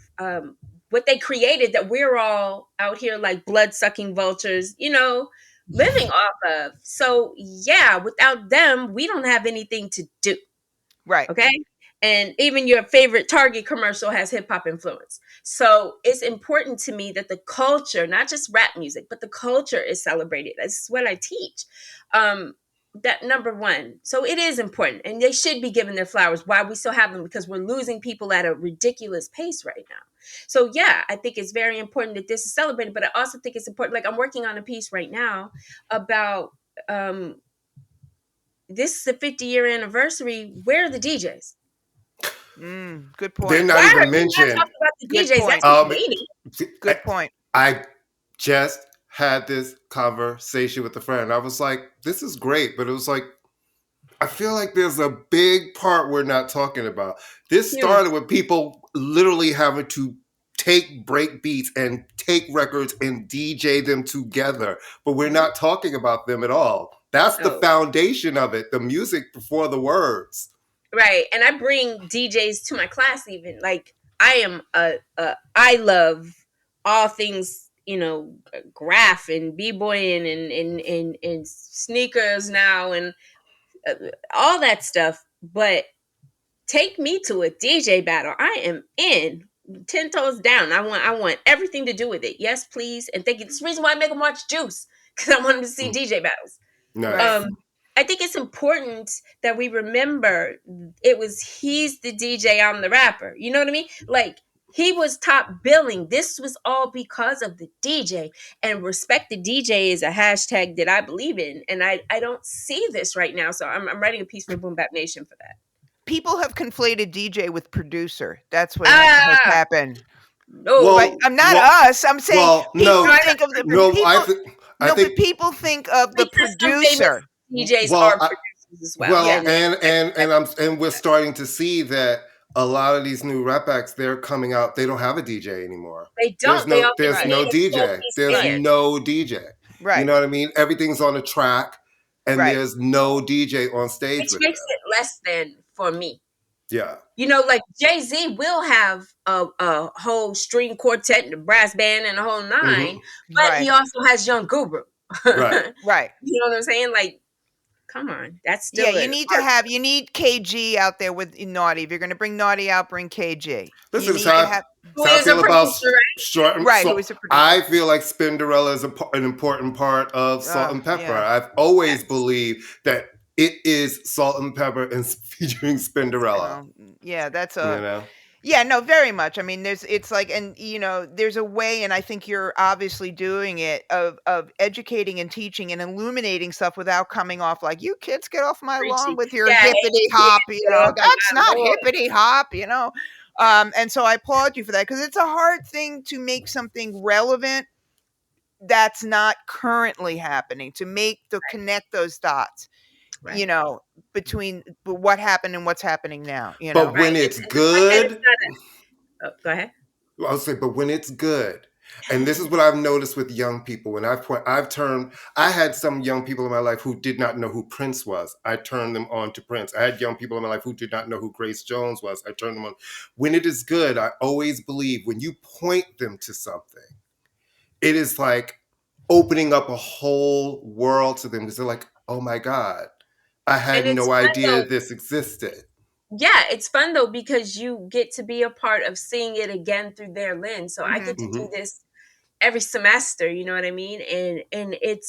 what they created, that we're all out here like blood-sucking vultures, living off of. So yeah, without them, we don't have anything to do. Right. Okay. And even your favorite Target commercial has hip hop influence. So it's important to me that the culture, not just rap music, but the culture is celebrated. That's what I teach. That number one. So it is important, and they should be given their flowers. Why we still have them? Because we're losing people at a ridiculous pace right now. So yeah, I think it's very important that this is celebrated, but I also think it's important. Like, I'm working on a piece right now about this is the 50-year anniversary. Where are the DJs? Good point. They're not even mentioned. Not talking about the DJs. That's good point. I just had this conversation with a friend. I was like, this is great, but it was like, I feel like there's a big part we're not talking about. This started with people literally having to take break beats and take records and DJ them together, but we're not talking about them at all. That's the foundation of it, the music before the words. Right. And I bring DJs to my class even. Like, I love all things, graph and b-boying and sneakers now and all that stuff. But take me to a DJ battle. I am in 10 toes down. I want everything to do with it. Yes, please. And thank you. This is the reason why I make them watch Juice, because I want them to see DJ battles. Nice. I think it's important that we remember he's the DJ, I'm the rapper. You know what I mean? Like, he was top billing. This was all because of the DJ. And respect the DJ is a hashtag that I believe in. And I don't see this right now. So I'm writing a piece for Boom Bap Nation for that. People have conflated DJ with producer. That's what has happened. No, us. I'm saying people think of the but people think of the producer. DJs are producers as well. Well, and we're starting to see that a lot of these new rap acts, they're coming out, they don't have a DJ anymore. They don't. There's no DJ. There's no DJ. Right. You know what I mean? Everything's on a track, and there's no DJ on stage. Which makes it less than for me. Yeah. Like Jay-Z will have a whole string quartet and a brass band and a whole nine, but he also has Young Guru. Right. You know what I'm saying? Like, come on, that's still you need KG out there with Naughty. If you're going to bring Naughty out, bring KG. Listen, who is a producer, right? I feel like Spinderella is an important part of Salt and Pepper. Yeah. I've always believed that it is Salt and Pepper and featuring Spinderella. Yeah, that's Yeah, no, very much. I mean, there's a way, and I think you're obviously doing it, of educating and teaching and illuminating stuff without coming off like, you kids get off my lawn with your hippity hop, that's not hippity hop, and so I applaud you for that, because it's a hard thing to make something relevant that's not currently happening, to connect those dots, Right. Between what happened and what's happening now, But when Right. it's And the fact that it's good, not go ahead. I'll say, but when it's good, and this is what I've noticed with young people. When I had some young people in my life who did not know who Prince was. I turned them on to Prince. I had young people in my life who did not know who Grace Jones was. I turned them on. When it is good, I always believe when you point them to something, it is like opening up a whole world to them, because they're like, oh my God, I had And it's no fun idea though. this existed. Yeah, it's fun though because you get to be a part of seeing it again through their lens. So I get to do this every semester, you know what I mean? And it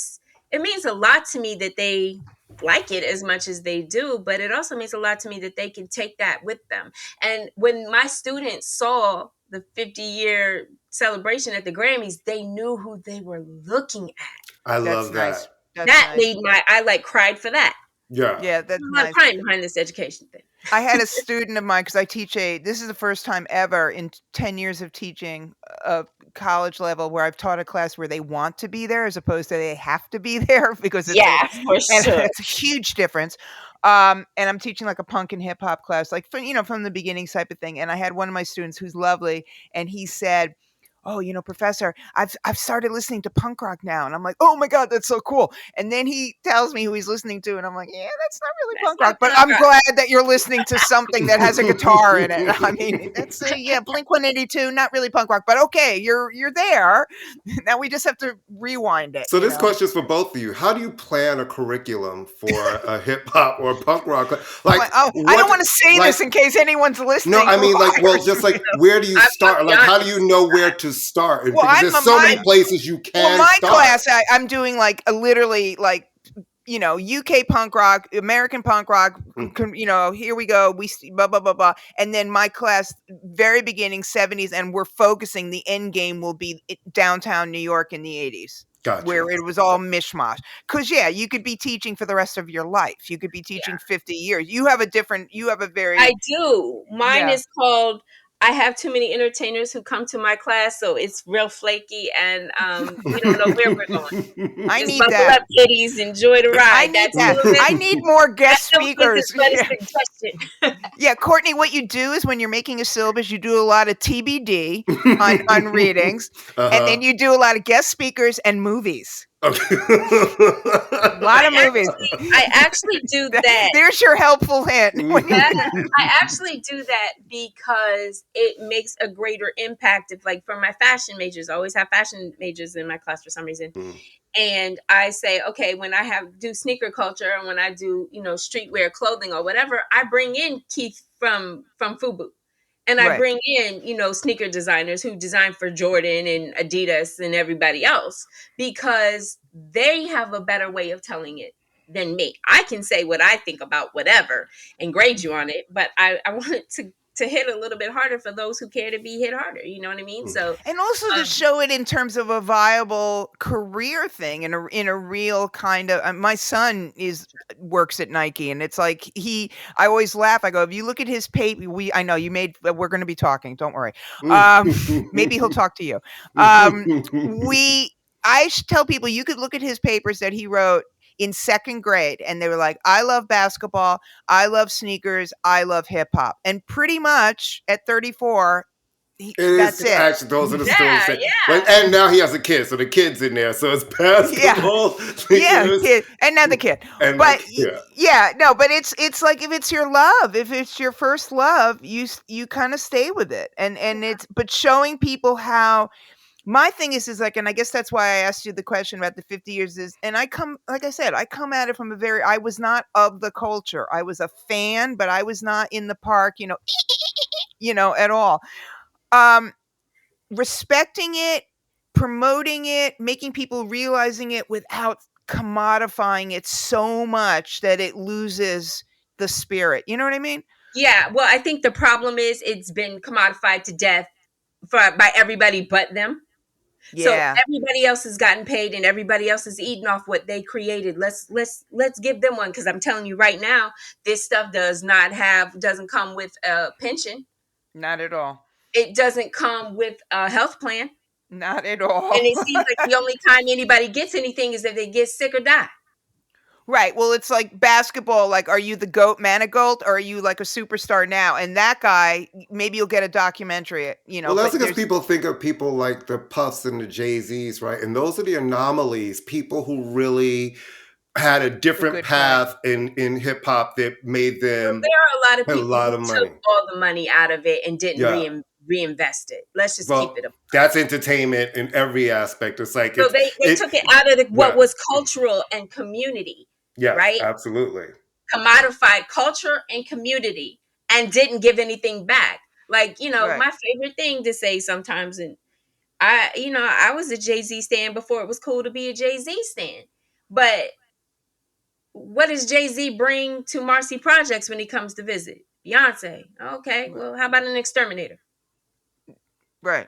means a lot to me that they like it as much as they do, but it also means a lot to me that they can take that with them. And when my students saw the 50-year celebration at the Grammys, they knew who they were looking at. I That's love nice. that. That's That nice. made I like cried for that. Yeah. Yeah, that's There's a lot of nice. crying behind this education thing. I had a student of mine, because I teach this is the first time ever in 10 years of teaching college level where I've taught a class where they want to be there as opposed to they have to be there, because Yeah, for sure. it's a huge difference. And I'm teaching like a punk and hip hop class, like from the beginning type of thing. And I had one of my students who's lovely, and he said, "Oh, professor, I've started listening to punk rock now." And I'm like, "Oh my God, that's so cool." And then he tells me who he's listening to, and I'm like, "Yeah, that's not really That's punk not rock, but punk I'm rock. glad that you're listening to something that has a guitar in it." I mean, that's Blink 182, not really punk rock, but okay, you're there. Now we just have to rewind it. So this question is for both of you. How do you plan a curriculum for a hip hop or punk rock? Like, I don't want to say this in case anyone's listening. No, I mean, like, well, just like, where do you start? Like, how do you know where to start? Well, because there's so many places you can my start. class, I'm doing like literally like, UK punk rock, American punk rock, here we go, we blah, blah, blah, blah. And then my class, very beginning 70s, and we're focusing, the end game will be downtown New York in the 80s. Gotcha. Where it was all mishmash. Because, you could be teaching for the rest of your life. You could be teaching 50 years. You have a very... I do. Mine is called, I have too many entertainers who come to my class, so it's real flaky, and we don't know where we're going. I Just need buckle that. up, kiddies, enjoy the ride. I need that. I need more guest speakers. Yeah, Courtney, what you do is when you're making a syllabus, you do a lot of TBD on readings, and then you do a lot of guest speakers and movies. Okay. A lot of movies. I actually do that. There's your helpful hint. I actually do that because it makes a greater impact. If, like, for my fashion majors, I always have fashion majors in my class for some reason. And I say, okay, when I do sneaker culture, and when I do, streetwear clothing or whatever, I bring in Keith from FUBU. And I bring in, sneaker designers who design for Jordan and Adidas and everybody else, because they have a better way of telling it than me. I can say what I think about whatever and grade you on it, but I want it to hit a little bit harder for those who care to be hit harder. You know what I mean? So, and also to show it in terms of a viable career thing, in a real kind of. My son works at Nike, and it's like I always laugh. I go, if you look at his paper, I know we're going to be talking. Don't worry. Maybe he'll talk to you. I tell people, you could look at his papers that he wrote in second grade, and they were like, I love basketball, I love sneakers, I love hip hop. And pretty much at 34, that's it. Actually, those are the stories. Like, and now he has a kid, so the kid's in there. So it's basketball. Kid, and now the kid. And but but it's like, if it's your love, if it's your first love, you kind of stay with it. And it's, but showing people how. My thing is like, and I guess that's why I asked you the question about the 50 years is, and like I said, I come at it from I was not of the culture. I was a fan, but I was not in the park, at all. Respecting it, promoting it, making people realizing it without commodifying it so much that it loses the spirit. You know what I mean? Yeah. Well, I think the problem is it's been commodified to death by everybody but them. So everybody else has gotten paid, and everybody else is eating off what they created. Let's give them one, because I'm telling you right now, this stuff doesn't come with a pension. Not at all. It doesn't come with a health plan. Not at all. And it seems like the only time anybody gets anything is if they get sick or die. Right. Well, it's like basketball. Like, are you the GOAT, Manigault, or are you like a superstar now? And that guy, maybe you'll get a documentary, Well, that's because people think of people like the Puffs and the Jay-Z's, right? And those are the anomalies, people who really had a different path in hip hop that made them there are a lot of people who took all the money out of it and didn't reinvest it. Let's just keep it up. That's entertainment in every aspect. It's like so they took it out of what was cultural and community. Yeah, right? Absolutely. Commodified culture and community and didn't give anything back. Like, my favorite thing to say sometimes, and I was a Jay-Z stan before it was cool to be a Jay-Z stan. But what does Jay-Z bring to Marcy Projects when he comes to visit? Beyonce. Okay, well, how about an exterminator? Right.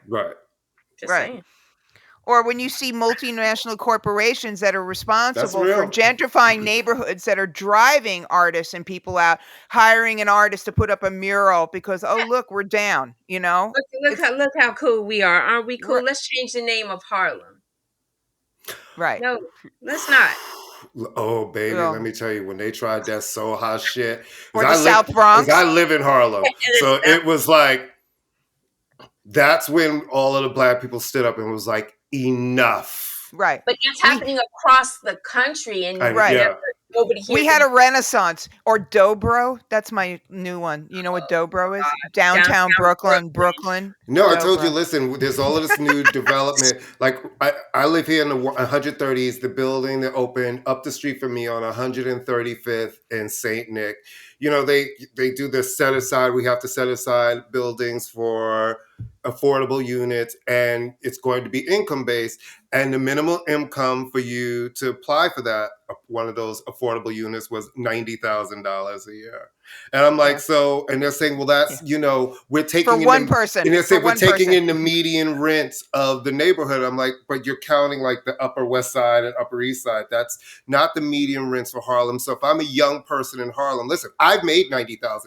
Just saying. Or when you see multinational corporations that are responsible for gentrifying neighborhoods, that are driving artists and people out, hiring an artist to put up a mural because, look, we're down, Look how cool we are. Aren't we cool? Let's change the name of Harlem. Right. No, let's not. Oh, baby, let me tell you, when they tried that Soha shit. Or the South Bronx. I live in Harlem. So it was like, that's when all of the black people stood up and was like, enough. Right. But it's happening across the country. And nobody here. We had a renaissance. Or Dobro. That's my new one. You know what Dobro is? Downtown Brooklyn. No, I told you, listen, there's all of this new development. Like, I live here in the 130s, the building that opened up the street from me on 135th and St. Nick. They do this set aside. We have to set aside buildings for affordable units, and it's going to be income based. And the minimum income for you to apply for that, one of those affordable units, was $90,000 a year. And I'm like, and they're saying, well, that's, we're taking for one person. And they're saying we're taking in the median rents of the neighborhood. I'm like, but you're counting like the Upper West Side and Upper East Side. That's not the median rents for Harlem. So if I'm a young person in Harlem, listen, I've made $90,000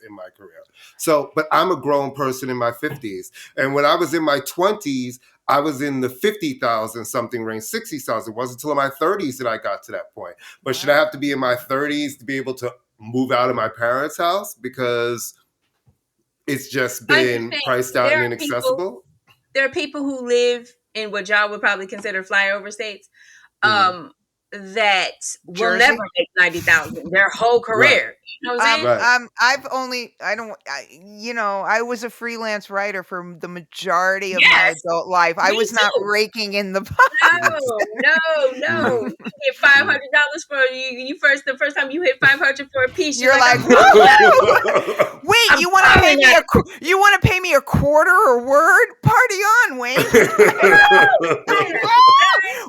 in my career. So, but I'm a grown person in my 50s. And when I was in my 20s, I was in the 50,000 something range, 60,000. It wasn't until my 30s that I got to that point. But should I have to be in my 30s to be able to move out of my parents' house because it's just been priced out and inaccessible? There are people who live in what y'all would probably consider flyover states that will never make 90,000 their whole career. You know what I'm saying? I was a freelance writer for the majority of my adult life. I was not raking in the pots. No. You get $500 for you first. The first time you hit 500 for a piece, you're like, wait, you want to pay me you want to pay me a quarter a word? Party on, Wayne.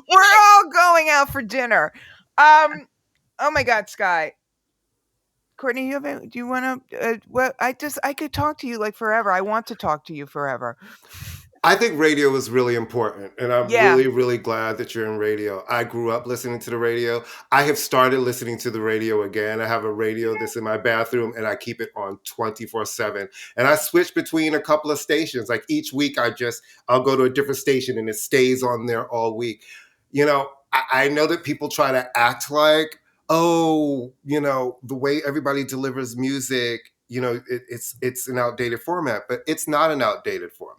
We're all going out for dinner. Oh my God, Skyy. Courtney, do you want to? I could talk to you like forever. I want to talk to you forever. I think radio is really important, and I'm really, really glad that you're in radio. I grew up listening to the radio. I have started listening to the radio again. I have a radio that's in my bathroom, and I keep it on 24/7. And I switch between a couple of stations. Like each week, I'll go to a different station, and it stays on there all week. I know that people try to act like, the way everybody delivers music, it's an outdated format, but it's not an outdated format.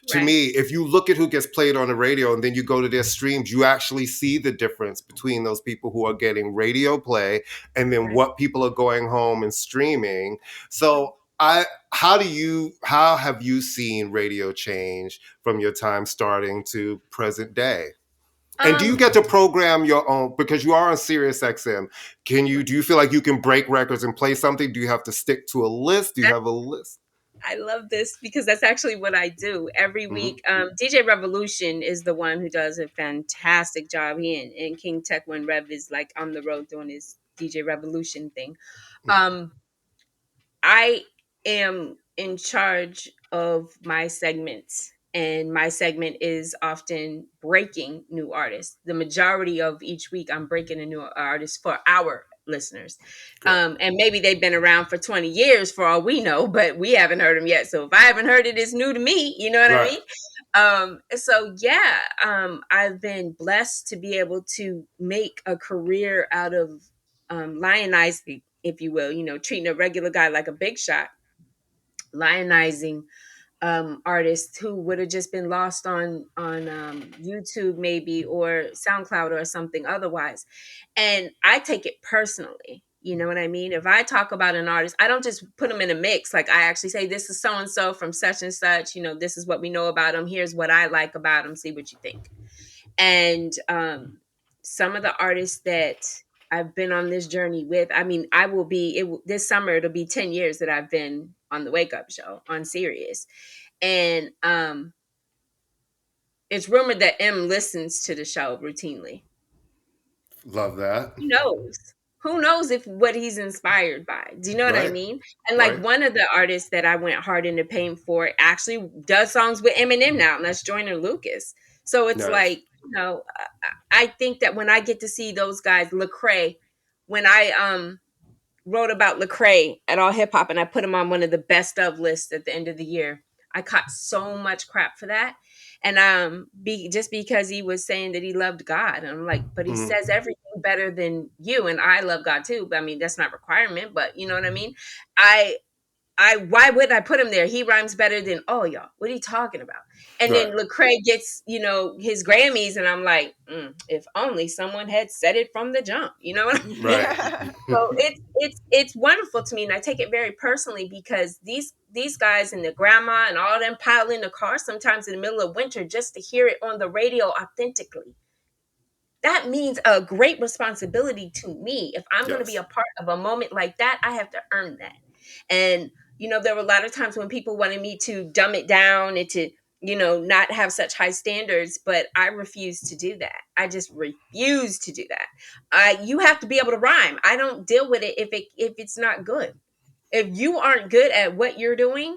To me, if you look at who gets played on the radio and then you go to their streams, you actually see the difference between those people who are getting radio play and then what people are going home and streaming. So how have you seen radio change from your time starting to present day? And do you get to program your own, because you are on Sirius XM? Do you feel like you can break records and play something? Do you have to stick to a list? Do you have a list? I love this because that's actually what I do every week. DJ Revolution is the one who does a fantastic job. He and King Tech One Rev is like on the road doing his DJ Revolution thing. I am in charge of my segments, and my segment is often breaking new artists. The majority of each week, I'm breaking a new artist for our listeners. And maybe they've been around for 20 years for all we know, but we haven't heard them yet. So if I haven't heard it, it's new to me. You know what I mean? So yeah, I've been blessed to be able to make a career out of lionizing, if you will, treating a regular guy like a big shot, lionizing artists who would have just been lost on YouTube maybe, or SoundCloud or something otherwise. And I take it personally. You know what I mean? If I talk about an artist, I don't just put them in a mix. Like, I actually say, this is so-and-so from such and such, this is what we know about them. Here's what I like about them. See what you think. And some of the artists that I've been on this journey with, I mean, this summer, it'll be 10 years that I've been on the Wake Up Show on Sirius. And it's rumored that M listens to the show routinely. Love that. Who knows if what he's inspired by? Do you know what I mean? And like one of the artists that I went hard into pain for actually does songs with Eminem now, and that's Joyner Lucas. So it's like, I think that when I get to see those guys, Lecrae, when I wrote about Lecrae at All Hip Hop and I put him on one of the best of lists at the end of the year, I caught so much crap for that. And just because he was saying that he loved God. And I'm like, but he says everything better than you. And I love God too. But I mean, that's not a requirement, but you know what I mean? Why would I put him there? He rhymes better than all y'all. What are you talking about? And then Lecrae gets, his Grammys, and I'm like, if only someone had said it from the jump. You know what I mean? So it's wonderful to me, and I take it very personally, because these guys and the grandma and all them pile in the car sometimes in the middle of winter just to hear it on the radio authentically. That means a great responsibility to me. If I'm going to be a part of a moment like that, I have to earn that. And there were a lot of times when people wanted me to dumb it down and to, not have such high standards, but I refuse to do that. I just refuse to do that. You have to be able to rhyme. I don't deal with it if it's not good. If you aren't good at what you're doing,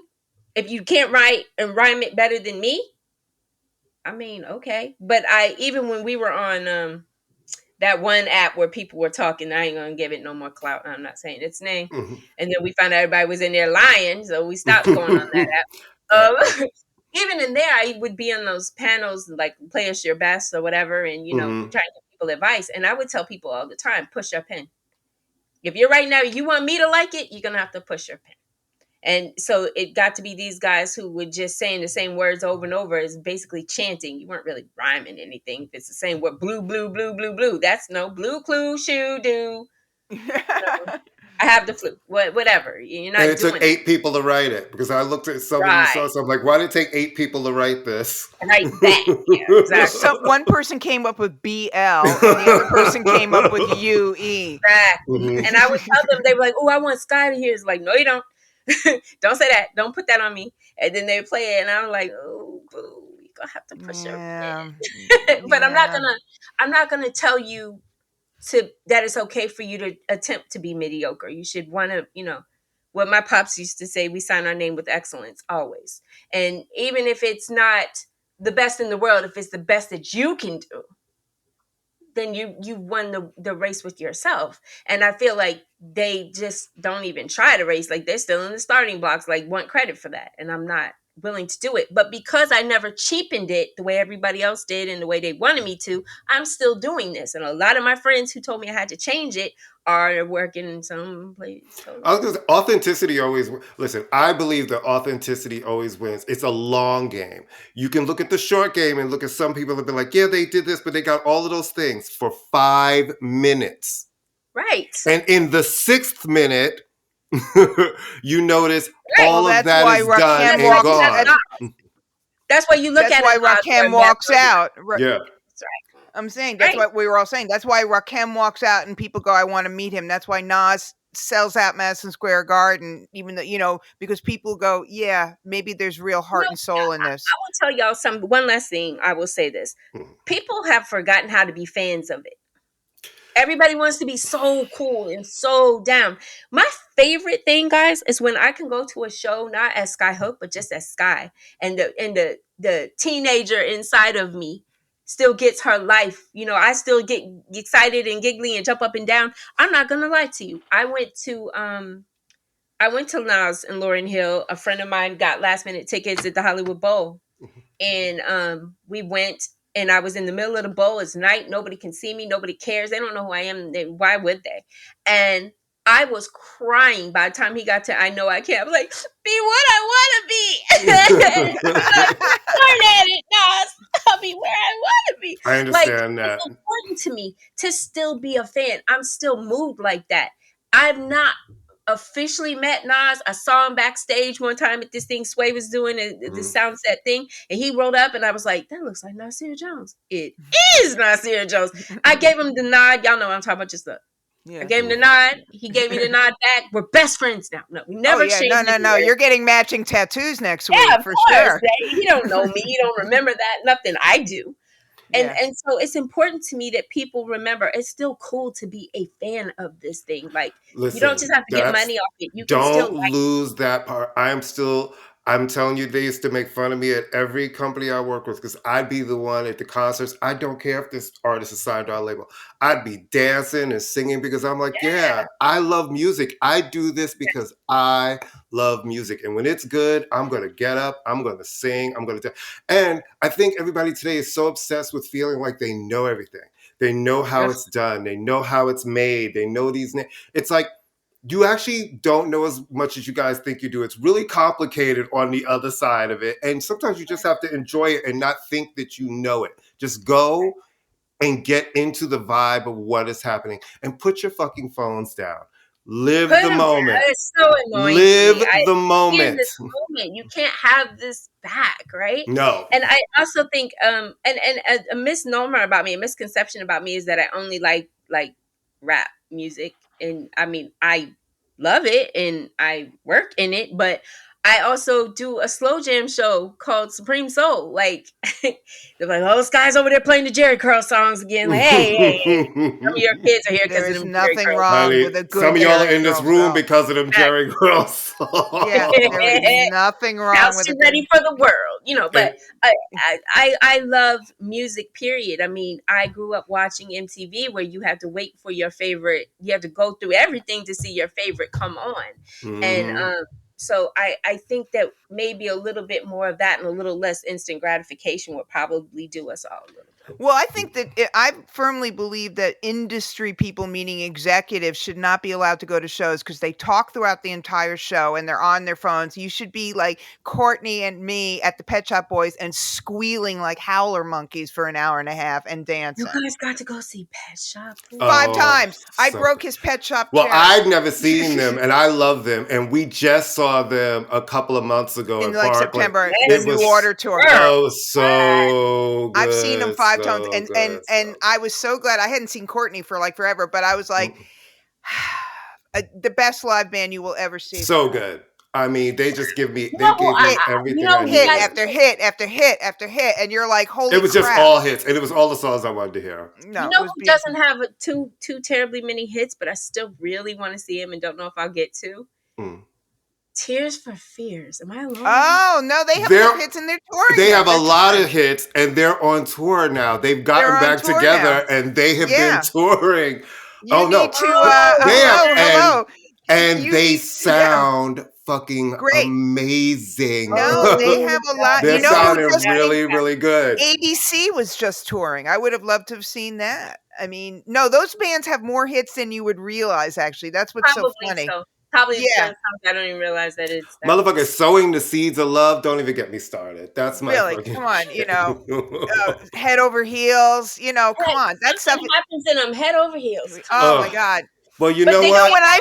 if you can't write and rhyme it better than me, I mean, okay. But even when we were on that one app where people were talking, I ain't gonna give it no more clout. I'm not saying its name. And then we found out everybody was in there lying, so we stopped going on that app. Even in there, I would be on those panels, like play us your best or whatever, and trying to give people advice. And I would tell people all the time, push your pen. If you're right now, you want me to like it, you're gonna have to push your pen. And so it got to be these guys who would just saying the same words over and over, is basically chanting. You weren't really rhyming anything. If it's the same word, blue, blue, blue, blue, blue, that's no blue, clue, shoe, do. I have the flu. Whatever. You're not. And it doing took 8 people to write it, because I looked at some of these songs. I'm like, why did it take 8 people to write this? Write that. Yeah, exactly. So one person came up with BL, and the other person came up with UE. Exactly. And I would tell them, they were like, "Oh, I want Skyy to hear." It's like, no, you don't. Don't say that. Don't put that on me. And then they play it, and I'm like, "Oh, boo, you're gonna have to push your pen." But I'm not gonna tell you that it's okay for you to attempt to be mediocre. You should want to, what my pops used to say, we sign our name with excellence always. And even if it's not the best in the world, if it's the best that you can do, then you won the race with yourself. And I feel like they just don't even try to race. Like, they're still in the starting blocks, like, want credit for that. And I'm not willing to do it. But because I never cheapened it the way everybody else did and the way they wanted me to, I'm still doing this. And a lot of my friends who told me I had to change it are working in some place. Authenticity always, listen, I believe that authenticity always wins. It's a long game. You can look at the short game and look at some people that have been like, yeah, they did this, but they got all of those things for 5 minutes. Right. And in the 6th minute, you notice all of that is done and gone. That's why you look at it. That's why Rakim walks out. Yeah. That's right. I'm saying that's what we were all saying. That's why Rakim walks out and people go, I want to meet him. That's why Nas sells out Madison Square Garden, even though, because people go, yeah, maybe there's real heart and soul in this. I will tell y'all one last thing. I will say this. People have forgotten how to be fans of it. Everybody wants to be so cool and so down. My favorite thing, guys, is when I can go to a show, not as Skyy Hook, but just as Skyy. And the teenager inside of me still gets her life. You know, I still get excited and giggly and jump up and down. I'm not gonna lie to you. I went to Nas and Lauryn Hill. A friend of mine got last minute tickets at the Hollywood Bowl, and we went. And I was in the middle of the bowl. It's night. Nobody can see me. Nobody cares. They don't know who I am. Why would they? And I was crying by the time he got to I Know I Can. I was like, be what I want to be. Turn at it, Nas. I'll be where I want to be. I understand that. It's important to me to still be a fan. I'm still moved like that. I've not officially met Nas. I saw him backstage one time at this thing Sway was doing, the Soundset thing, and he rolled up and I was like, that looks like Nasir Jones. It is Nasir Jones. I gave him the nod. Y'all know what I'm talking about. Just I gave him the nod. He gave me the nod back. We're best friends now. No, we never changed. No. You're getting matching tattoos next week for sure. You don't know me. You don't remember that. Nothing I do. And so it's important to me that people remember it's still cool to be a fan of this thing. Like, listen, you don't just have to get money off it. You can still lose that part. I'm telling you, they used to make fun of me at every company I work with because I'd be the one at the concerts. I don't care if this artist is signed to our label. I'd be dancing and singing because I'm like, yeah, I love music. I do this because I love music. And when it's good, I'm going to get up, I'm going to sing, I'm going to and I think everybody today is so obsessed with feeling like they know everything. They know how it's done. They know how it's made. They know these names. It's like, you actually don't know as much as you guys think you do. It's really complicated on the other side of it. And sometimes you just have to enjoy it and not think that you know it. Just go and get into the vibe of what is happening and put your fucking phones down. Live the moment. It's so annoying. Live the moment. In this moment. You can't have this back, right? No. And I also think and a misnomer about me, a misconception about me is that I only like rap music. And I mean, I love it and I work in it, but I also do a slow jam show called Supreme Soul. Like, they're like, oh, Skyy's over there playing the Jerry Curl songs again. Like, hey. Some of your kids are here because of them. There's nothing wrong with a good Some of y'all are in Jerry this Curl room song. because of them Jerry Curl songs. Yeah, there's nothing wrong House with is it. ready for the world, you know. But I love music. Period. I mean, I grew up watching MTV, where you had to wait for your favorite. You had to go through everything to see your favorite come on, and so I think that maybe a little bit more of that and a little less instant gratification would probably do us all a little bit. Well, I think that I firmly believe that industry people, meaning executives, should not be allowed to go to shows because they talk throughout the entire show and they're on their phones. You should be like Courtney and me at the Pet Shop Boys and squealing like howler monkeys for an hour and a half and dancing. You guys got to go see Pet Shop Boys. 5 times. I broke his Pet Shop chair. Well, I've never seen them, and I love them. And we just saw them a couple of months ago in at like Parkland. September. It The was New Order tour. Oh, so good. I've seen them 5 times, so and I was so glad. I hadn't seen Courtney for like forever, but I was like, the best live band you will ever see. So good. I mean, they just gave me everything. Hit after hit after hit after hit, and you're like, holy crap. It was just all hits, and it was all the songs I wanted to hear. No, you know who doesn't have too terribly many hits, but I still really want to see him and don't know if I'll get to? Tears for Fears. Am I alone? Oh, no, they have enough hits and they're touring. They have a lot of hits, and they're on tour now. They've gotten back together, and they have been touring. You need to, and they sound fucking amazing. No, they have a lot. They're sounding really, really good. ABC was just touring. I would have loved to have seen that. I mean, no, those bands have more hits than you would realize, actually. That's what's so funny. So. Probably I don't even realize that it's that. Motherfucker, sowing the seeds of love. Don't even get me started. That's my come on, you know, head over heels. You know, come on, that stuff happens in them head over heels. Oh my god. Well, you know what? I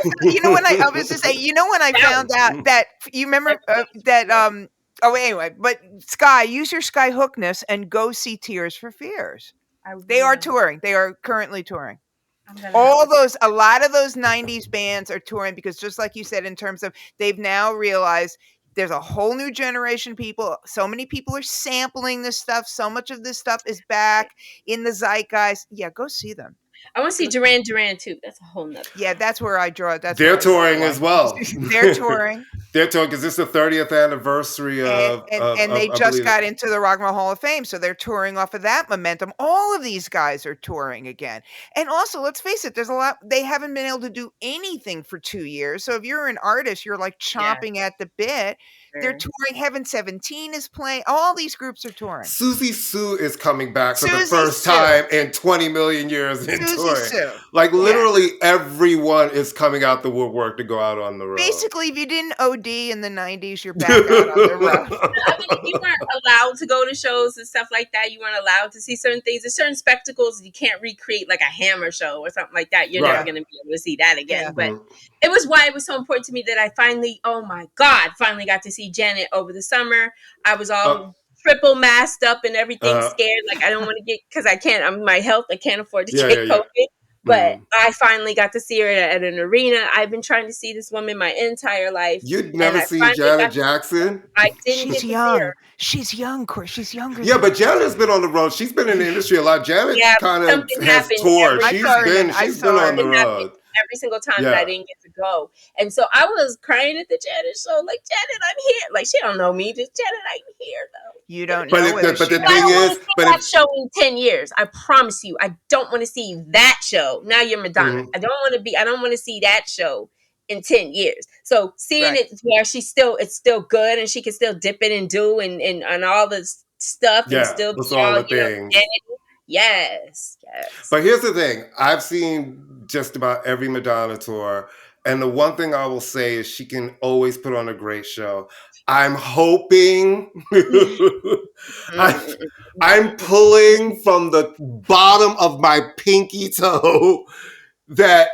was just saying, when I found out that you remember that anyway, but Skyy, use your Skyy Hookness and go see Tears for Fears. They are touring. They are currently touring. A lot of those 90s bands are touring because just like you said, in terms of they've now realized there's a whole new generation of people. So many people are sampling this stuff. So much of this stuff is back in the zeitgeist. Yeah, go see them. I want to see Duran Duran too. That's a whole nother. Yeah, that's where I draw. They're touring as well. They're touring. They're talking because it's the 30th anniversary and they I just believe got into the Rock and Roll Hall of Fame, so they're touring off of that momentum. All of these guys are touring again. And also, let's face it, there's a lot they haven't been able to do anything for 2 years. So if you're an artist, you're like chomping at the bit. They're touring. Heaven 17 is playing. All these groups are touring. Susie Sue is coming back for the Susie first Sue. time in 20 million years in Susie touring. Sue. Like Yeah. literally everyone is coming out the woodwork to go out on the road. Basically, if you didn't OD in the 90s, you're back out on the road. I mean, you weren't allowed to go to shows and stuff like that. You weren't allowed to see certain things. There's certain spectacles you can't recreate, like a Hammer show or something like that. You're never going to be able to see that again. Yeah. But it was why it was so important to me that I finally, oh my God, finally got to see Janet over the summer. I was all triple masked up and everything, scared. Like, I don't want to get, because I can't, my health, I can't afford to get COVID. But I finally got to see her at an arena. I've been trying to see this woman my entire life. You'd never seen Janet Jackson? I didn't She's get young. to see her. She's young, Chris. She's younger. Yeah, but Janet's been on the road. She's been in the industry a lot. Janet kind of has toured. She's been on the road. Every single time that I didn't get to go. And so I was crying at the Janet show, like, Janet, I'm here. Like, she don't know me. Just, Janet, I'm here, though. You don't know but the thing is, that show in 10 years. I promise you, I don't want to see that show. Now you're Madonna. I don't want to see that show in 10 years. So seeing it where it's still good and she can still dip in and do and all this stuff and still do all the things. Yes. But here's the thing. I've seen just about every Madonna tour. And the one thing I will say is she can always put on a great show. I'm hoping, I'm pulling from the bottom of my pinky toe that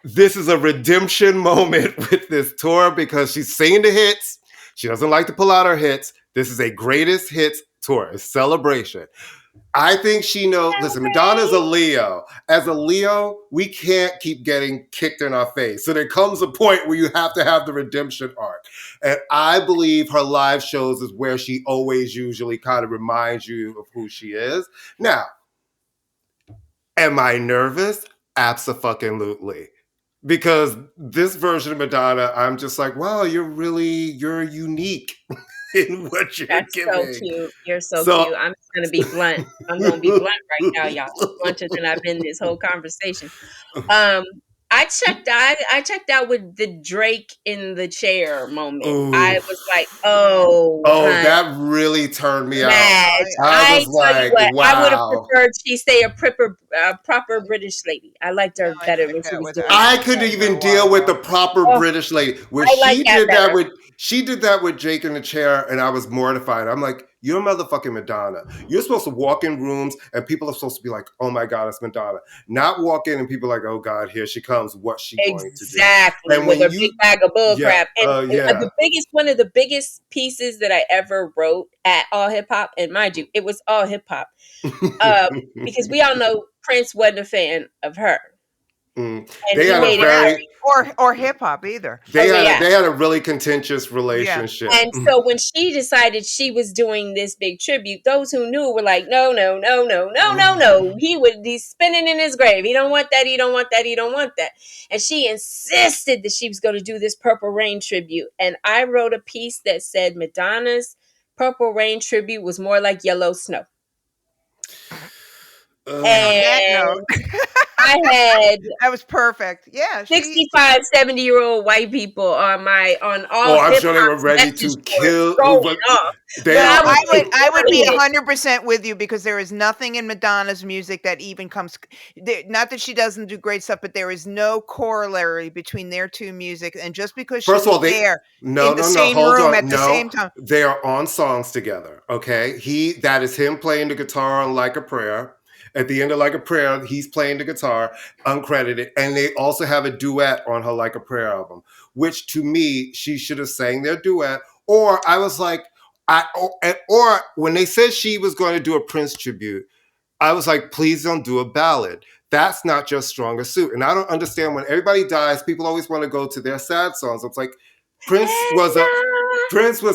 this is a redemption moment with this tour because she's singing the hits. She doesn't like to pull out her hits. This is a greatest hits tour, a celebration. I think she knows. Listen, Madonna's a Leo. As a Leo, we can't keep getting kicked in our face. So there comes a point where you have to have the redemption arc. And I believe her live shows is where she always usually kind of reminds you of who she is. Now, am I nervous? Abso-fucking-lutely. Because this version of Madonna, I'm just like, wow, you're unique. In what you're giving. So cute. You're so cute. I'm just gonna be blunt. I'm gonna be blunt right now, y'all. Blunter than I've been this whole conversation. I checked out with the Drake in the chair moment. Ooh. I was like, that really turned me out. I was like, wow. I would have preferred she stay a proper British lady. I liked her better when she was doing I couldn't even deal with the proper British lady. When she did that with Jake in the chair, and I was mortified. I'm like, you're motherfucking Madonna. You're supposed to walk in rooms and people are supposed to be like, oh my God, it's Madonna. Not walk in and people are like, oh God, here she comes. What's she going to do? Exactly. With a big bag of bullcrap. And one of the biggest pieces that I ever wrote at All Hip Hop, and mind you, it was All Hip Hop. Because we all know Prince wasn't a fan of her. And they had a very or hip hop either. They had a really contentious relationship. Yeah. And so when she decided she was doing this big tribute, those who knew were like, no. He's spinning in his grave. He don't want that. He don't want that. He don't want that. And she insisted that she was going to do this Purple Rain tribute. And I wrote a piece that said Madonna's Purple Rain tribute was more like Yellow Snow. I had that was perfect. Yeah, 65, 70-year-old white people on all. Oh, I'm sure they were ready to kill. I would be 100% with you because there is nothing in Madonna's music that even comes. Not that she doesn't do great stuff, but there is no corollary between their two music. And just because she's there in the same room at the same time, they are on songs together. Okay, that is him playing the guitar on "Like a Prayer." At the end of Like a Prayer, he's playing the guitar, uncredited. And they also have a duet on her Like a Prayer album, which to me, she should have sang their duet. Or I was like, or when they said she was going to do a Prince tribute, I was like, please don't do a ballad. That's not your strongest suit. And I don't understand when everybody dies, people always want to go to their sad songs. It's like, Prince was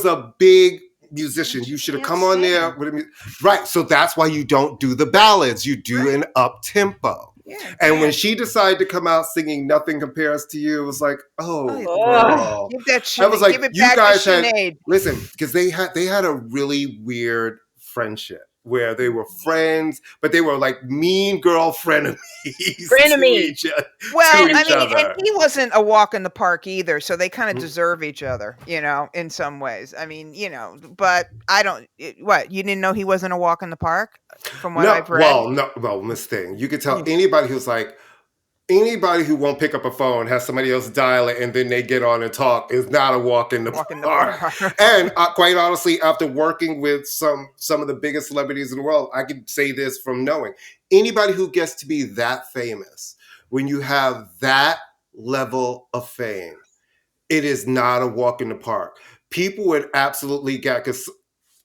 a big musician. You should have come on there with right. So that's why you don't do the ballads. You do an up tempo. Yeah. And when she decided to come out singing "Nothing Compares to You," it was like, oh, girl. Give that I was like, give it you back guys to had Sinead. listen, because they had a really weird friendship where they were friends, but they were like mean girl frenemies to each Well, I other. mean, and he wasn't a walk in the park either, so they kind of deserve each other, you know, in some ways. I mean, you know, but I don't. What, you didn't know he wasn't a walk in the park, from what I've read? Well, Miss Thing, you could tell anybody who's like. Anybody who won't pick up a phone, has somebody else dial it, and then they get on and talk is not a walk in the park. And quite honestly, after working with some of the biggest celebrities in the world, I can say this from knowing anybody who gets to be that famous, when you have that level of fame, it is not a walk in the park. People would absolutely get,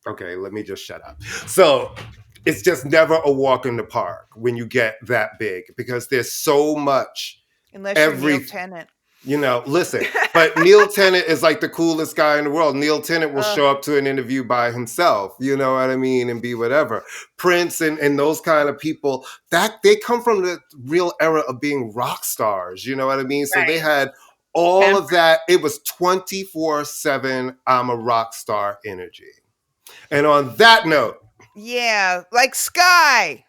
okay, let me just shut up. So it's just never a walk in the park when you get that big, because there's so much. Unless you're Neil Tennant. You know, listen, but Neil Tennant is like the coolest guy in the world. Neil Tennant will show up to an interview by himself, you know what I mean, and be whatever. Prince and those kind of people, that they come from the real era of being rock stars, you know what I mean? So they had all of that. It was 24/7, I'm a rock star energy. And on that note, yeah, like Skyy.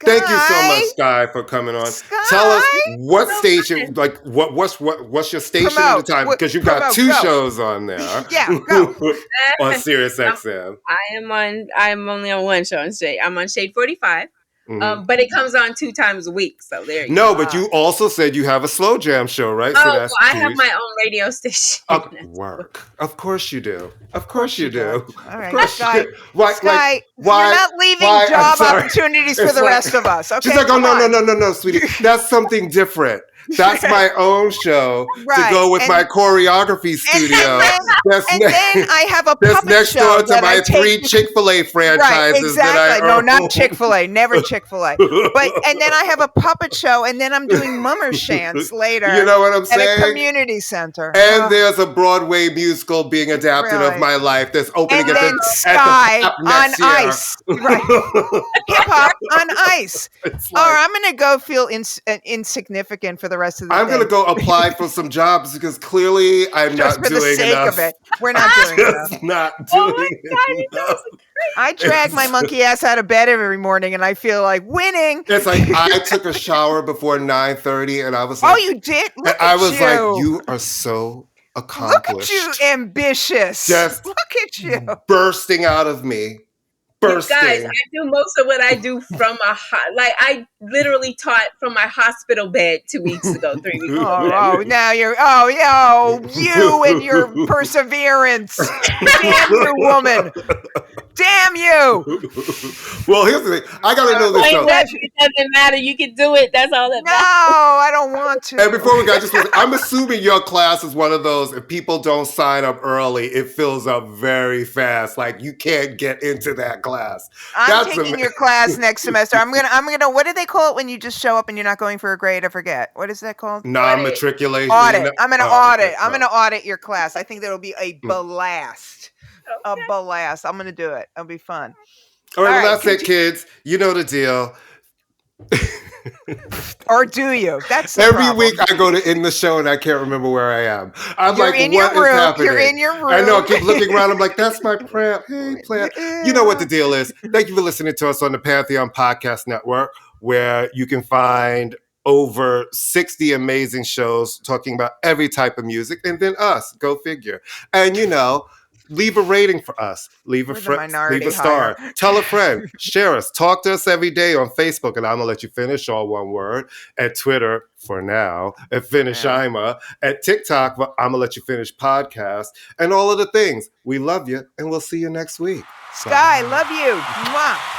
Thank you so much, Skyy, for coming on. Skyy? Tell us what station, like what's your station at the time, because you've got two shows on there. Yeah, go. On Sirius XM. I'm only on one show on Shade. I'm on Shade 45. But it comes on 2 times a week, so there you go. No, but you also said you have a slow jam show, right? Oh, so that's I have my own radio station. Work. Of course you do. Of course you do. All right, Skyy. Skyy, you're not leaving job opportunities for the rest of us. Okay, she's like, oh, no, sweetie. That's something different. That's my own show to go with my choreography studio. And then I have a puppet next show door to my 3 Chick-fil-A franchises. Right, exactly. That I own. No, not Chick-fil-A. Never Chick-fil-A. And then I have a puppet show, and then I'm doing Mummer Chants later. You know what I'm saying? At a community center. And there's a Broadway musical being adapted of my life that's opening at the Skyy on Ice. Right. Hip hop on ice. Like, or I'm going to go feel insignificant for the rest of the day. I'm going to go apply for some jobs, because clearly I'm not doing enough. Just for the sake of it. We're not doing enough. Not doing enough. I drag my monkey ass out of bed every morning, and I feel like winning. It's like I took a shower before 9:30, and I was like, oh, you did? I was like, you are so accomplished. Look at you, ambitious. Just look at you. Bursting out of me. Bursting. Guys, I do most of what I do from I literally taught from my hospital bed 2 weeks ago, 3 weeks ago. Now you're, you and your perseverance. Damn you, woman. Damn you. Well, here's the thing. I got to know this. It doesn't matter. You can do it. That's all that matters. No, I don't want to. And before we go, I'm assuming your class is one of those, if people don't sign up early, it fills up very fast. Like, you can't get into that class. I'm taking your class next semester. I'm gonna. What do they call it when you just show up and you're not going for a grade? I forget. What is that called? Non-matriculation. Audit. I'm gonna audit. Okay. I'm gonna audit your class. I think that'll be a blast. Okay. A blast. I'm gonna do it. It'll be fun. All right, well, that's it, kids. You know the deal. Or do you? That's the every problem. week I go to end the show and I can't remember where I am. I'm You're like, in what your room. is happening? You're in your room. I know. I keep looking around. I'm like, that's my plant. Hey, plant. You know what the deal is. Thank you for listening to us on the Pantheon Podcast Network, where you can find over 60 amazing shows talking about every type of music, and then us. Go figure. And leave a rating for us. Leave a star. Tell a friend. Share us. Talk to us every day on Facebook, and I'm gonna let you finish, all one word. At Twitter for now, at Finish Ima. At TikTok, I'm gonna let you finish podcast, and all of the things. We love you, and we'll see you next week. Skyy, love you. Mwah.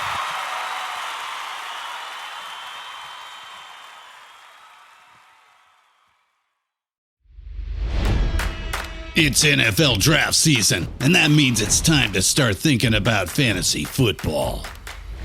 It's NFL draft season, and that means it's time to start thinking about fantasy football.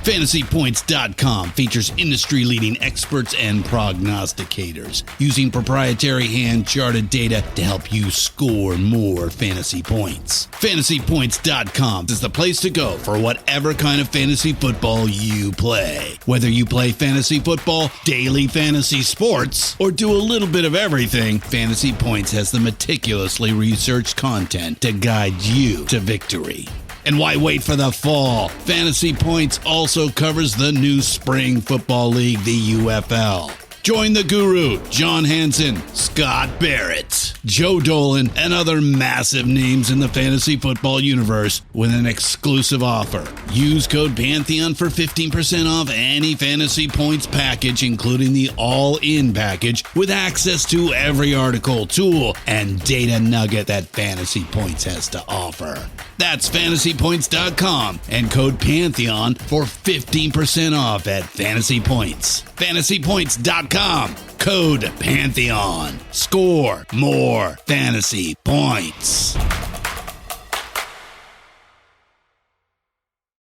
FantasyPoints.com features industry-leading experts and prognosticators using proprietary hand-charted data to help you score more fantasy points. FantasyPoints.com is the place to go for whatever kind of fantasy football you play. Whether you play fantasy football, daily fantasy sports, or do a little bit of everything, Fantasy Points has the meticulously researched content to guide you to victory. And why wait for the fall? Fantasy Points also covers the new spring football league, the UFL. Join the guru, John Hansen, Scott Barrett, Joe Dolan, and other massive names in the fantasy football universe with an exclusive offer. Use code Pantheon for 15% off any Fantasy Points package, including the all-in package, with access to every article, tool, and data nugget that Fantasy Points has to offer. That's FantasyPoints.com and code Pantheon for 15% off at Fantasy Points. FantasyPoints.com, code Pantheon. Score more fantasy points.